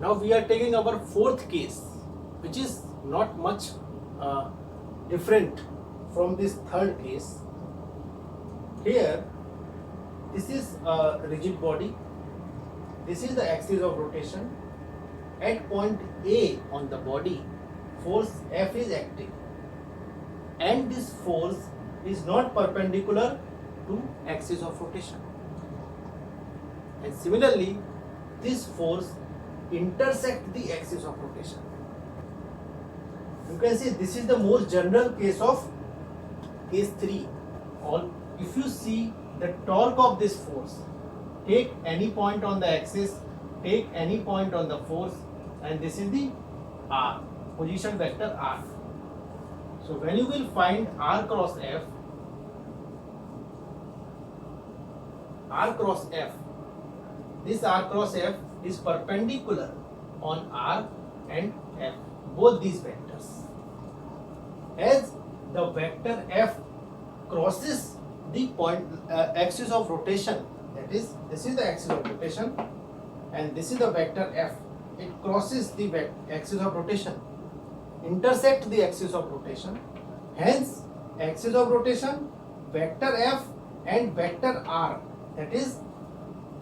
Now we are taking our fourth case, which is not much different from this third case. Here, this is a rigid body. This is the axis of rotation. At point A on the body, force F is acting, and this force is not perpendicular to axis of rotation. And similarly, this force intersects the axis of rotation. You can see this is the most general case of case 3. Or if you see the torque of this force, take any point on the axis, take any point on the force, and this is the r, position vector r. So when you will find r cross f, this r cross f is perpendicular on r and f, both these vectors. As the vector f crosses the point axis of rotation, that is, this is the axis of rotation and this is the vector f, it crosses the axis of rotation, intersect the axis of rotation. Hence, axis of rotation, vector f and vector r, that is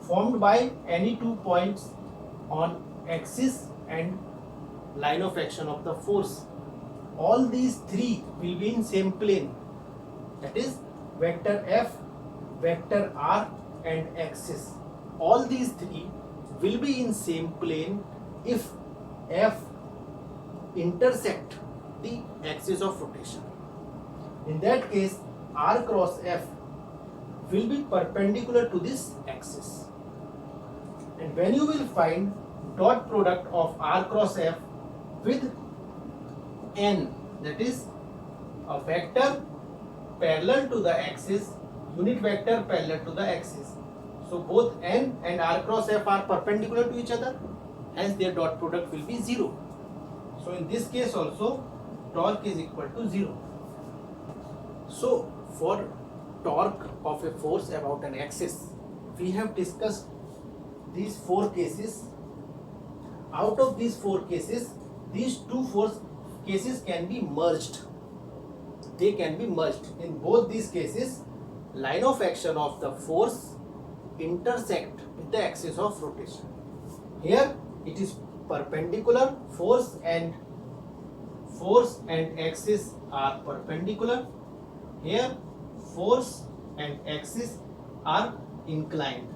formed by any 2 points on axis and line of action of the force. All these three will be in same plane, that is vector f, vector r and axis. All these three will be in same plane if f intersect the axis of rotation. In that case, r cross f will be perpendicular to this axis. And when you will find dot product of r cross f with n, that is a vector parallel to the axis, unit vector parallel to the axis. So both n and r cross f are perpendicular to each other, hence their dot product will be 0. So in this case also torque is equal to 0. So for torque of a force about an axis, we have discussed these 4 cases. out of these four cases, these two force cases can be merged. They can be merged. In both these cases, line of action of the force intersect with the axis of rotation. Here it is perpendicular, force and axis are perpendicular. Here force and axis are inclined.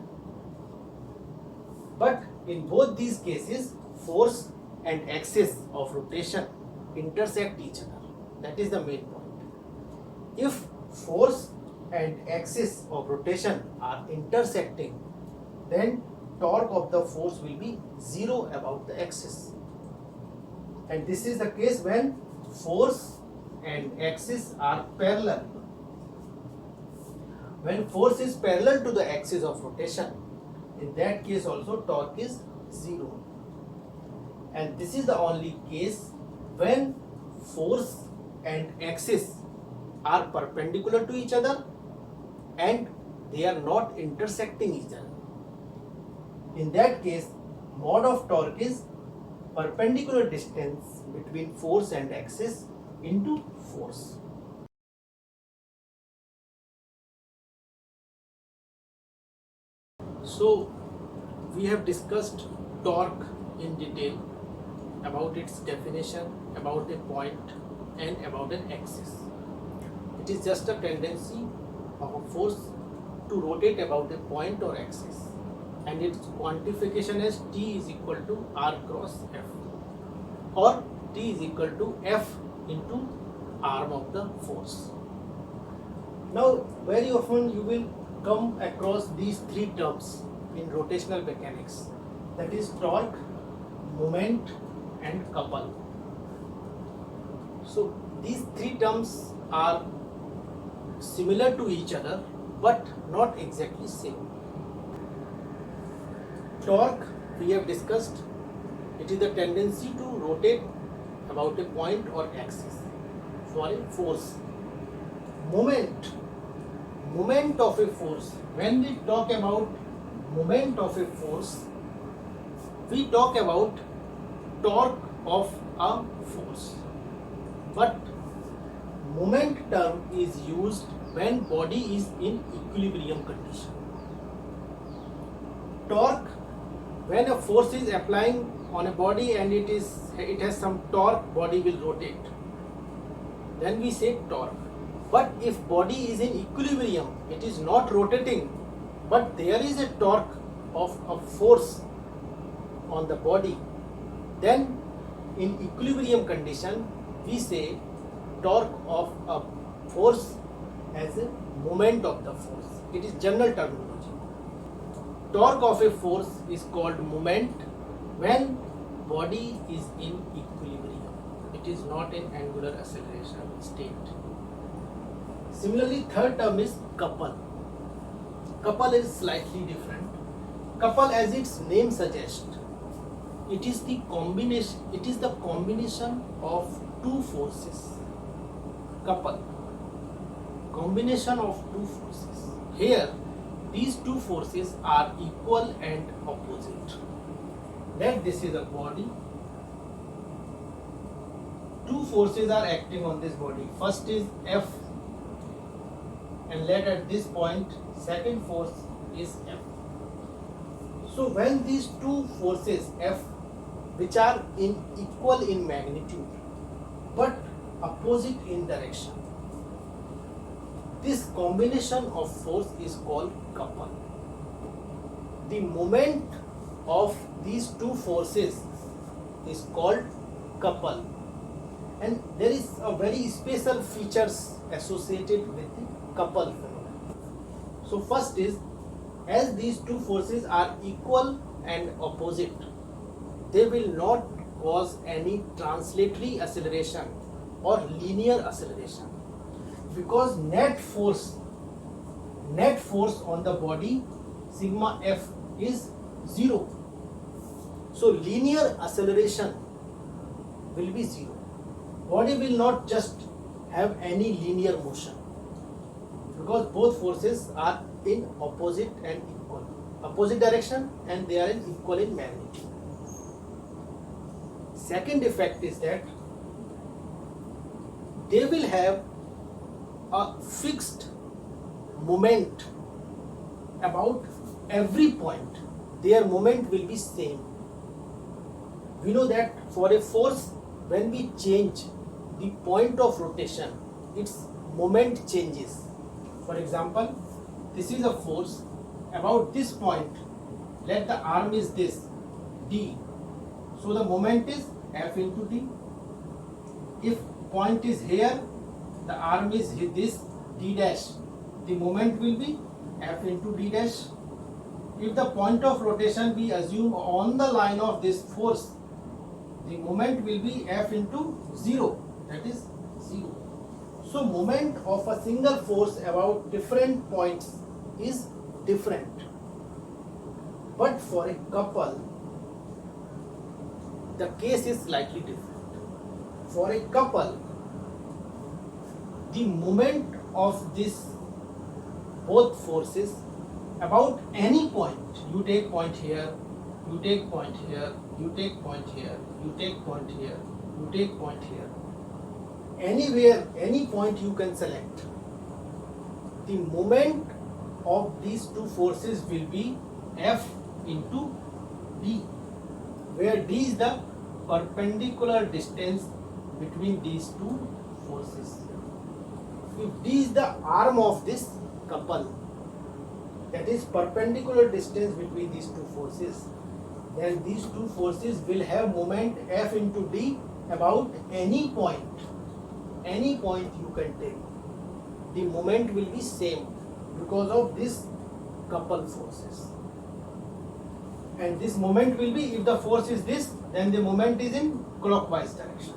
But in both these cases, force and axis of rotation intersect each other. That is the main point. If force and axis of rotation are intersecting, then torque of the force will be zero about the axis. And this is the case when force and axis are parallel. When force is parallel to the axis of rotation, in that case also torque is zero. And this is the only case when force and axis are perpendicular to each other and they are not intersecting each other. In that case, mod of torque is perpendicular distance between force and axis into force. So we have discussed torque in detail, about its definition, about a point and about an axis. It is just a tendency of a force to rotate about a point or axis, and its quantification as T is equal to R cross F, or T is equal to F into arm of the force. Now very often you will come across these three terms in rotational mechanics, that is torque, moment and couple. So these three terms are similar to each other but not exactly same. Torque, we have discussed, it is the tendency to rotate about a point or axis for a force. Moment of a force, when we talk about moment of a force, we talk about torque of a force, but moment term is used when body is in equilibrium condition. Torque, when a force is applying on a body and it has some torque, body will rotate, then we say torque. But if body is in equilibrium, it is not rotating, but there is a torque of a force on the body, then in equilibrium condition we say torque of a force as a moment of the force. It is general terminology. Torque of a force is called moment when body is in equilibrium. It is not in angular acceleration state. Similarly, third term is couple. Couple is slightly different. Couple, as its name suggests, it is the combination of two forces. Couple, combination of two forces. Here these two forces are equal and opposite. Let this is a body. Two forces are acting on this body. First is F, and let at this point second force is F. So when these two forces F, which are equal in magnitude but opposite in direction, this combination of force is called couple. The moment of these two forces is called couple, and there is a very special features associated with the couple phenomenon. So first is, as these two forces are equal and opposite, they will not cause any translatory acceleration or linear acceleration, because net force on the body sigma F is 0. So linear acceleration will be 0. Body will not just have any linear motion, because both forces are in opposite direction, and they are equal in magnitude. second effect is that they will have a fixed moment about every point. Their moment will be same. We know that for a force, when we change the point of rotation, its moment changes. For example, this is a force about this point. Let the arm is this D. So the moment is F into D. If point is here, the arm is this D dash. The moment will be F into D dash. If the point of rotation we assume on the line of this force, the moment will be F into 0, that is 0. So moment of a single force about different points is different. But for a couple, the case is slightly different. For a couple, the moment of this both forces about any point, you take point here, you take point here, you take point here, you take point here, you take point here. Anywhere, any point you can select. The moment of these two forces will be F into D, where D is the perpendicular distance between these two forces. If D is the arm of this couple, that is perpendicular distance between these two forces, then these two forces will have moment F into D about any point. Any point you can take. The moment will be same because of this couple forces. And this moment will be, if the force is this, then the moment is in clockwise direction.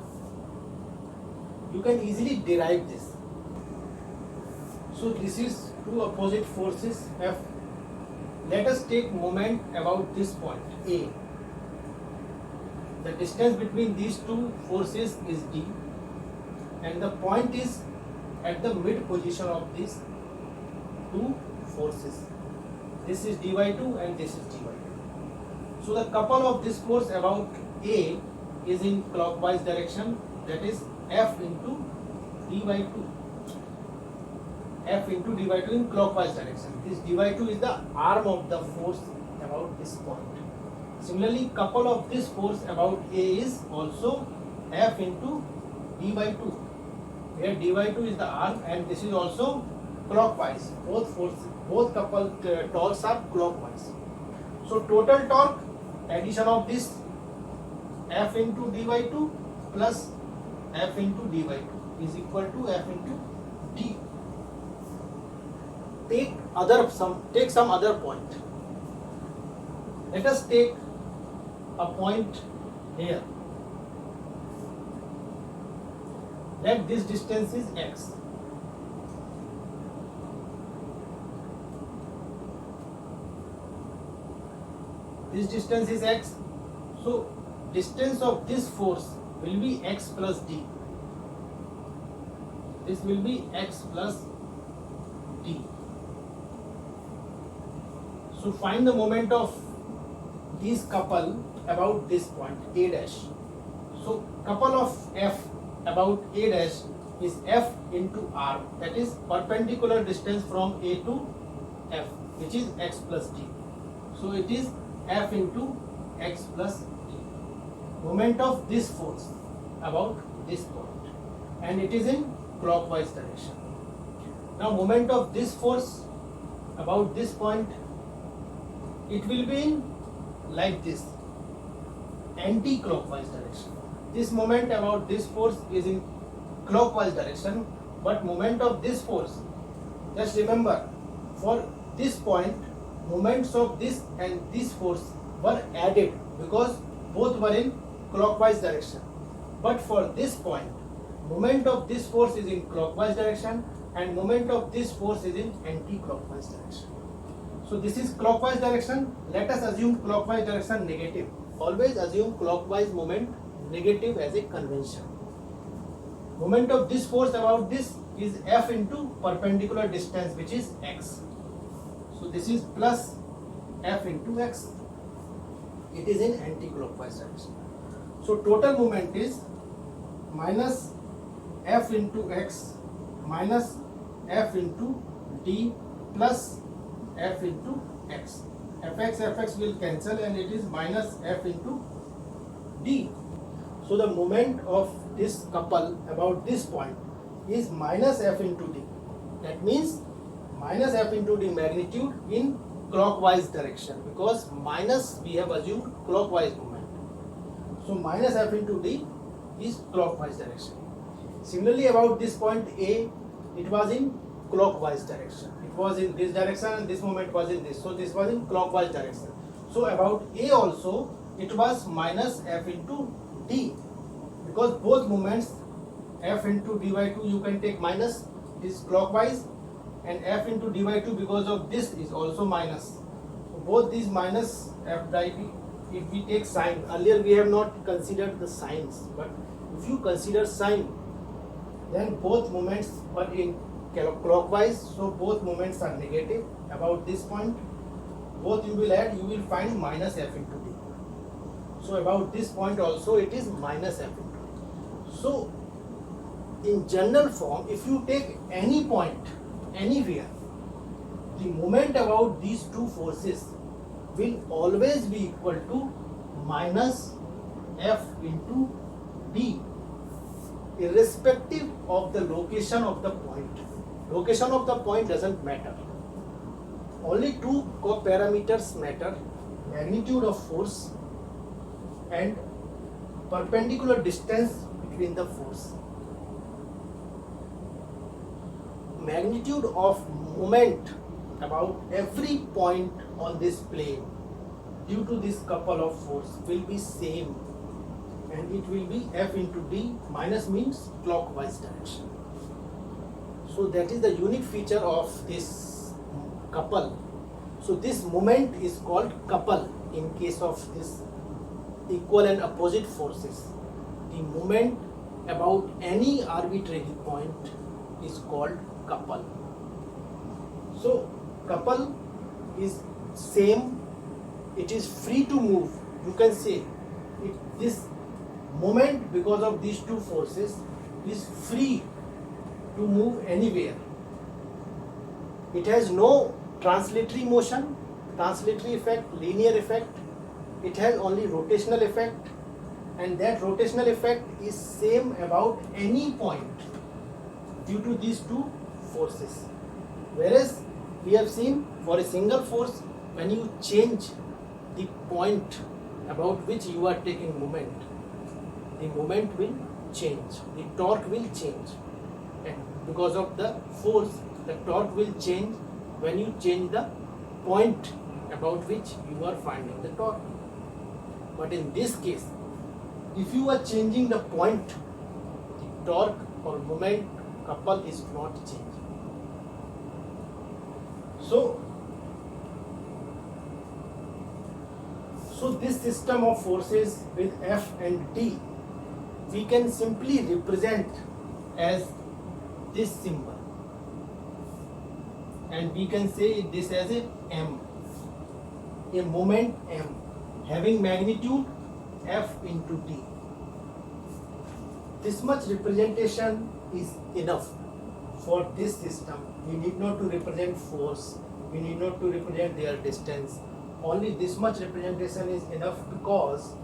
You can easily derive this. So this is two opposite forces F. Let us take moment about this point A. The distance between these two forces is D, and the point is at the mid position of these two forces. This is dy 2 and this is dy 2. So the couple of this force about A is in clockwise direction, that is F into dy 2. F into dy 2 in clockwise direction. This dy 2 is the arm of the force about this point. Similarly, couple of this force about A is also F into dy 2. Here dy 2 is the arm and this is also clockwise. Both forces, both couple torques are clockwise. So total torque, addition of this F into dy 2 plus F into dy 2 is equal to F into D. Take some other point. Let us take a point here. Let this distance is x. This distance is x. So distance of this force will be x plus d. This will be x plus d. So find the moment of these couple about this point A dash. So couple of F about A dash is F into R, that is perpendicular distance from A to F, which is x plus d. So it is F into x plus d. Moment of this force about this point, and it is in clockwise direction. Now moment of this force about this point, it will be in like this, anti-clockwise direction. This moment about this force is in clockwise direction, but moment of this force, just remember, for this point, moments of this and this force were added because both were in clockwise direction. But for this point, moment of this force is in clockwise direction and moment of this force is in anti-clockwise direction. So this is clockwise direction. Let us assume clockwise direction negative. Always assume clockwise moment negative as a convention. Moment of this force about this is F into perpendicular distance, which is x. So this is plus F into x. It is in anti-clockwise direction. So total moment is minus F into x minus F into d plus F into x. Fx will cancel and it is minus F into d. So the moment of this couple about this point is minus F into d. That means minus F into d magnitude in clockwise direction, because minus we have assumed clockwise moment. So minus F into d is clockwise direction. Similarly about this point A, it was in clockwise direction. It was in this direction and this moment was in this. So this was in clockwise direction. So about A also it was minus F into d, because both moments F into d by 2 you can take minus, is clockwise, and F into d by 2 because of this is also minus. So both these minus F by d, if we take sign, earlier we have not considered the signs, but if you consider sign, then both moments are in clockwise, so both moments are negative. About this point, both you will add, you will find minus F into d. So about this point also it is minus F into d. So in general form, if you take any point anywhere, the moment about these two forces will always be equal to minus F into d, irrespective of the location of the point. Location of the point doesn't matter. Only two parameters matter: magnitude of force and perpendicular distance between the force. Magnitude of moment about every point on this plane due to this couple of force will be same, and it will be F into d. Minus means clockwise direction. So that is the unique feature of this couple. So this moment is called couple in case of this equal and opposite forces. The moment about any arbitrary point is called couple. So couple is same, it is free to move. You can say this moment because of these two forces is free to move anywhere. It has no translatory motion, translatory effect, linear effect. It has only rotational effect, and that rotational effect is same about any point due to these two forces. Whereas we have seen for a single force, when you change the point about which you are taking moment, the moment will change, the torque will change, and because of the force, the torque will change when you change the point about which you are finding the torque. But in this case, if you are changing the point, the torque or moment couple is not changing. So this system of forces with F and D, we can simply represent as this symbol, and we can say this as a M, a moment M having magnitude F into D. This much representation is enough for this system. We need not to represent force, we need not to represent their distance. Only this much representation is enough, because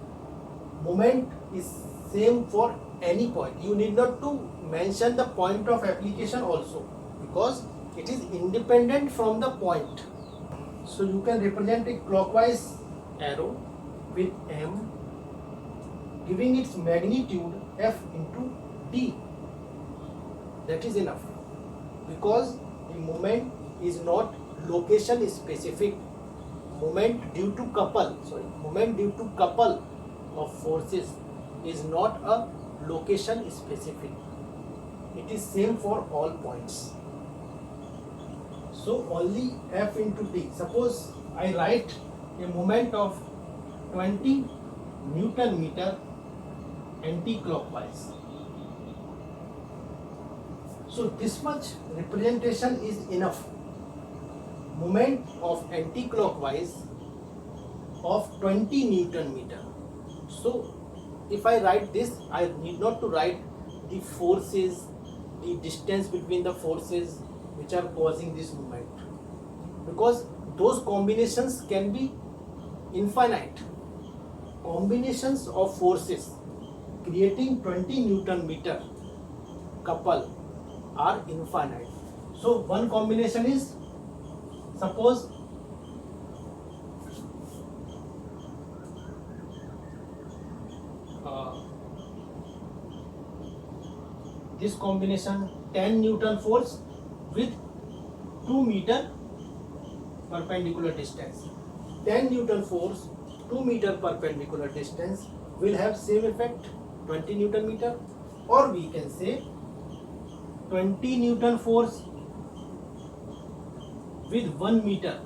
moment is same for any point. You need not to mention the point of application also, because it is independent from the point. So you can represent a clockwise arrow with M giving its magnitude F into D. That is enough, because the moment is not location specific. Moment due to couple of forces is not a location specific. It is same for all points. So only F into D. Suppose I write a moment of 20 Newton meter anti-clockwise. So this much representation is enough. Moment of anti-clockwise of 20 Newton meter. So if I write this, I need not to write the forces, the distance between the forces which are causing this movement, because those combinations can be infinite. Combinations of forces creating 20 Newton meter couple are infinite. So one combination is, suppose this combination 10 Newton force with 2 meter perpendicular distance. 10 Newton force, 2 meter perpendicular distance will have same effect, 20 Newton meter, or we can say 20 Newton force with 1 meter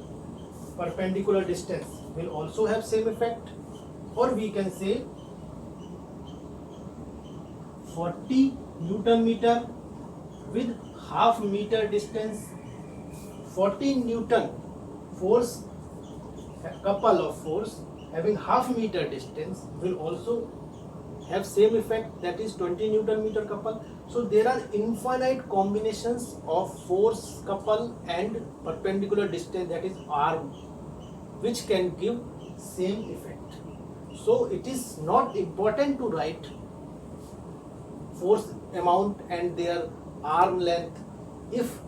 perpendicular distance will also have same effect, or we can say 40 Newton meter with half meter distance. 40 Newton force, a couple of force having half meter distance will also have same effect, that is 20 Newton meter couple. So there are infinite combinations of force couple and perpendicular distance, that is arm, which can give same effect. So it is not important to write force amount and their arm length if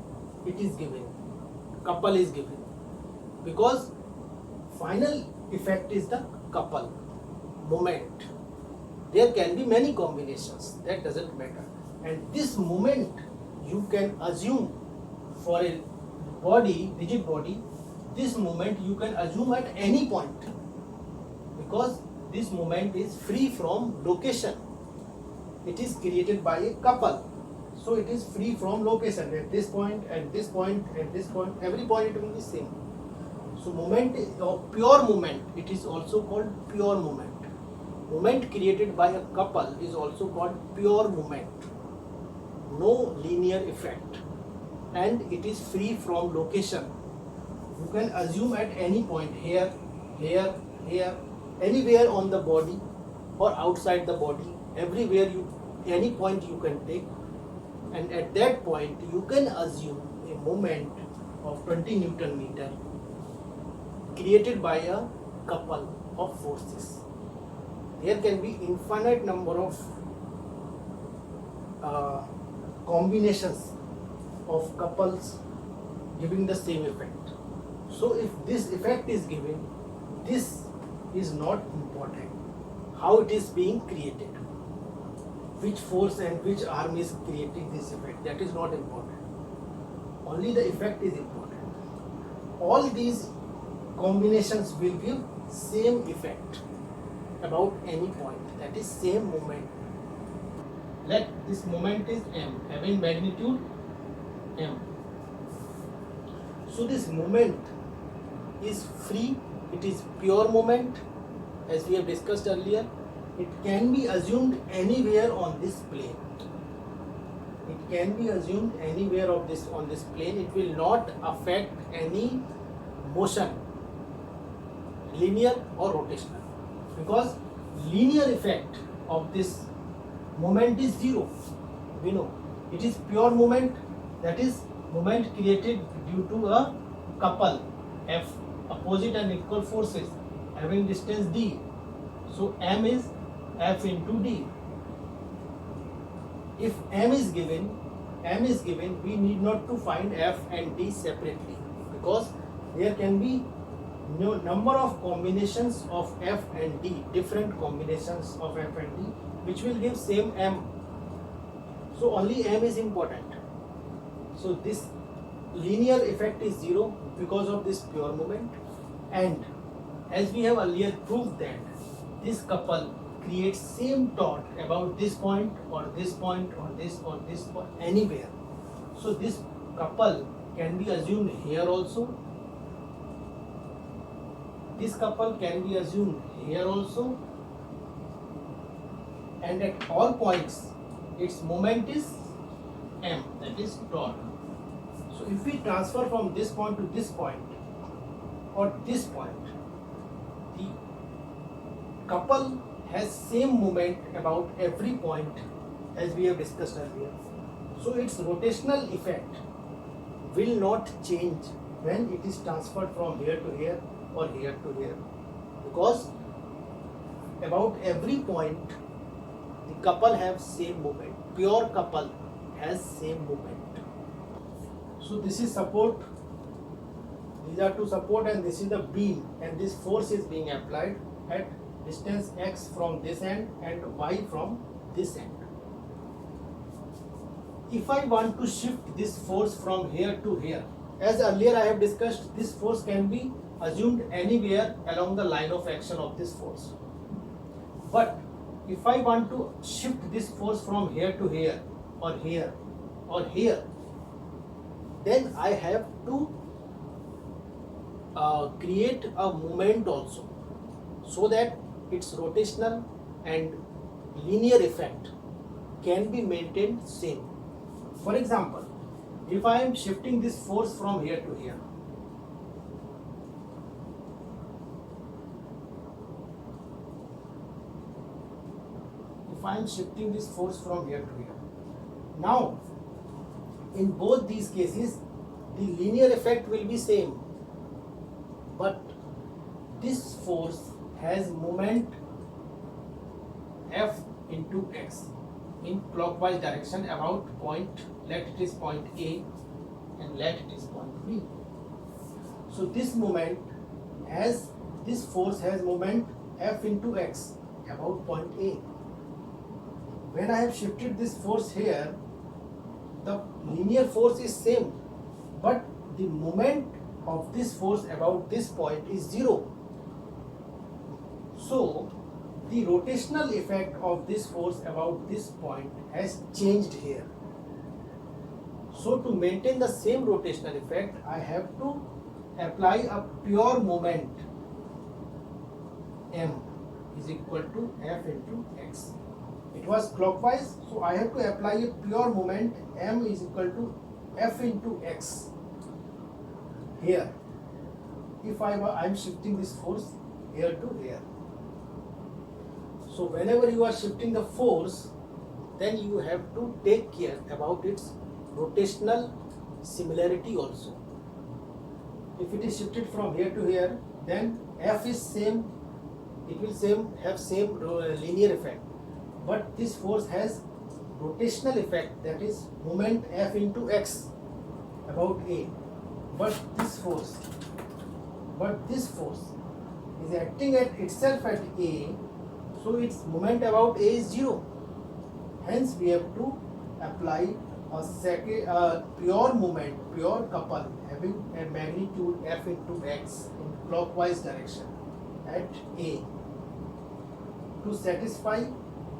it is given, couple is given, because final effect is the couple moment. There can be many combinations, that doesn't matter, and this moment you can assume for a body, rigid body, this moment you can assume at any point, because this moment is free from location. It is created by a couple, so it is free from location. At this point, at this point, at this point, every point it will be same. So moment is pure moment. It is also called pure moment. Moment created by a couple is also called pure moment. No linear effect, and it is free from location. You can assume at any point, here, here, here, anywhere on the body or outside the body, everywhere any point you can take, and at that point you can assume a moment of 20 Newton meter created by a couple of forces. There can be infinite number of combinations of couples giving the same effect. So if this effect is given, this is not important. How it is being created, which force and which arm is creating this effect, that is not important. Only the effect is important. All these combinations will give same effect about any point, that is same moment. Let this moment is m, having magnitude m. So this moment is free, it is pure moment, as we have discussed earlier. It can be assumed anywhere on this plane. It can be assumed anywhere of this on this plane. It will not affect any motion, linear or rotational, because linear effect of this moment is zero. We know it is pure moment, that is moment created due to a couple F, opposite and equal forces having distance d. So m is F into d. If m is given, we need not to find F and d separately, because there can be number of combinations of F and D, different combinations of F and D, which will give same m. So only m is important. So this linear effect is zero because of this pure moment, and as we have earlier proved that this couple creates same torque about this point or this point or this point, anywhere. So this couple can be assumed here also. This couple can be assumed here also, and at all points its moment is m, that is torque. So if we transfer from this point to this point or this point, the couple has same moment about every point as we have discussed earlier. So its rotational effect will not change when it is transferred from here to here or here to here, because about every point the couple have same moment. Pure couple has same moment. So this is support, these are two support, and this is the beam, and this force is being applied at distance x from this end and y from this end. If I want to shift this force from here to here, as earlier I have discussed, this force can be assumed anywhere along the line of action of this force. But if I want to shift this force from here to here or here or here, then I have to create a moment also, so that its rotational and linear effect can be maintained same. For example, if I am shifting this force from here to here, now in both these cases the linear effect will be same, but this force has moment F into x in clockwise direction about point, let it is point A and let it is point B. So this force has moment F into x about point A. When I have shifted this force here, the linear force is same, but the moment of this force about this point is 0. So the rotational effect of this force about this point has changed here. So to maintain the same rotational effect, I have to apply a pure moment m is equal to F into x. It was clockwise, so I have to apply a pure moment m is equal to F into x here, if I am shifting this force here to here. So whenever you are shifting the force, then you have to take care about its rotational similarity also. If it is shifted from here to here, then F is same, it will have same linear effect, but this force has rotational effect, that is moment F into x about A. But this force is acting at itself at A, so its moment about A is 0. Hence we have to apply a pure moment, pure couple having a magnitude F into x in clockwise direction at A to satisfy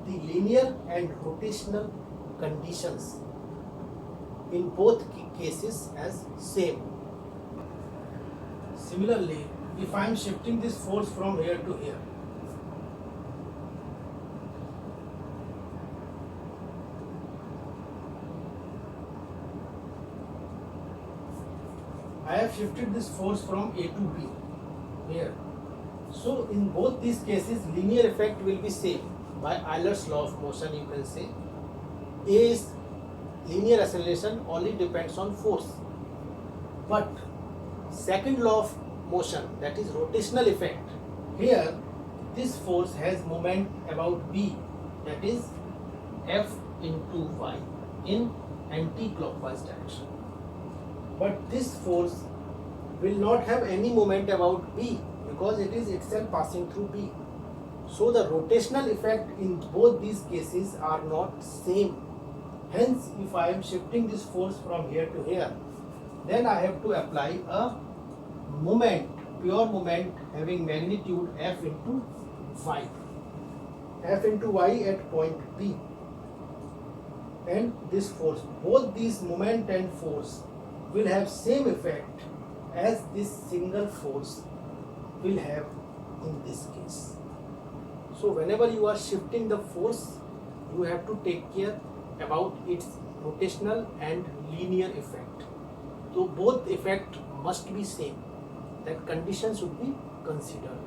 the linear and rotational conditions in both cases as same. Similarly, if I am shifting this force from here to here, I have shifted this force from A to B here. So in both these cases, linear effect will be same. By Euler's law of motion, you can say A's linear acceleration only depends on force. But second law of motion, that is rotational effect, here this force has moment about B, that is F into y in anti-clockwise direction. But this force will not have any moment about B because it is itself passing through B. So the rotational effect in both these cases are not same. Hence, if I am shifting this force from here to here, then I have to apply a moment, pure moment having magnitude F into y. F into y at point P. And this force, both these moment and force will have same effect as this single force will have in this case. So whenever you are shifting the force, you have to take care about its rotational and linear effect. So both effect must be same. That condition should be considered.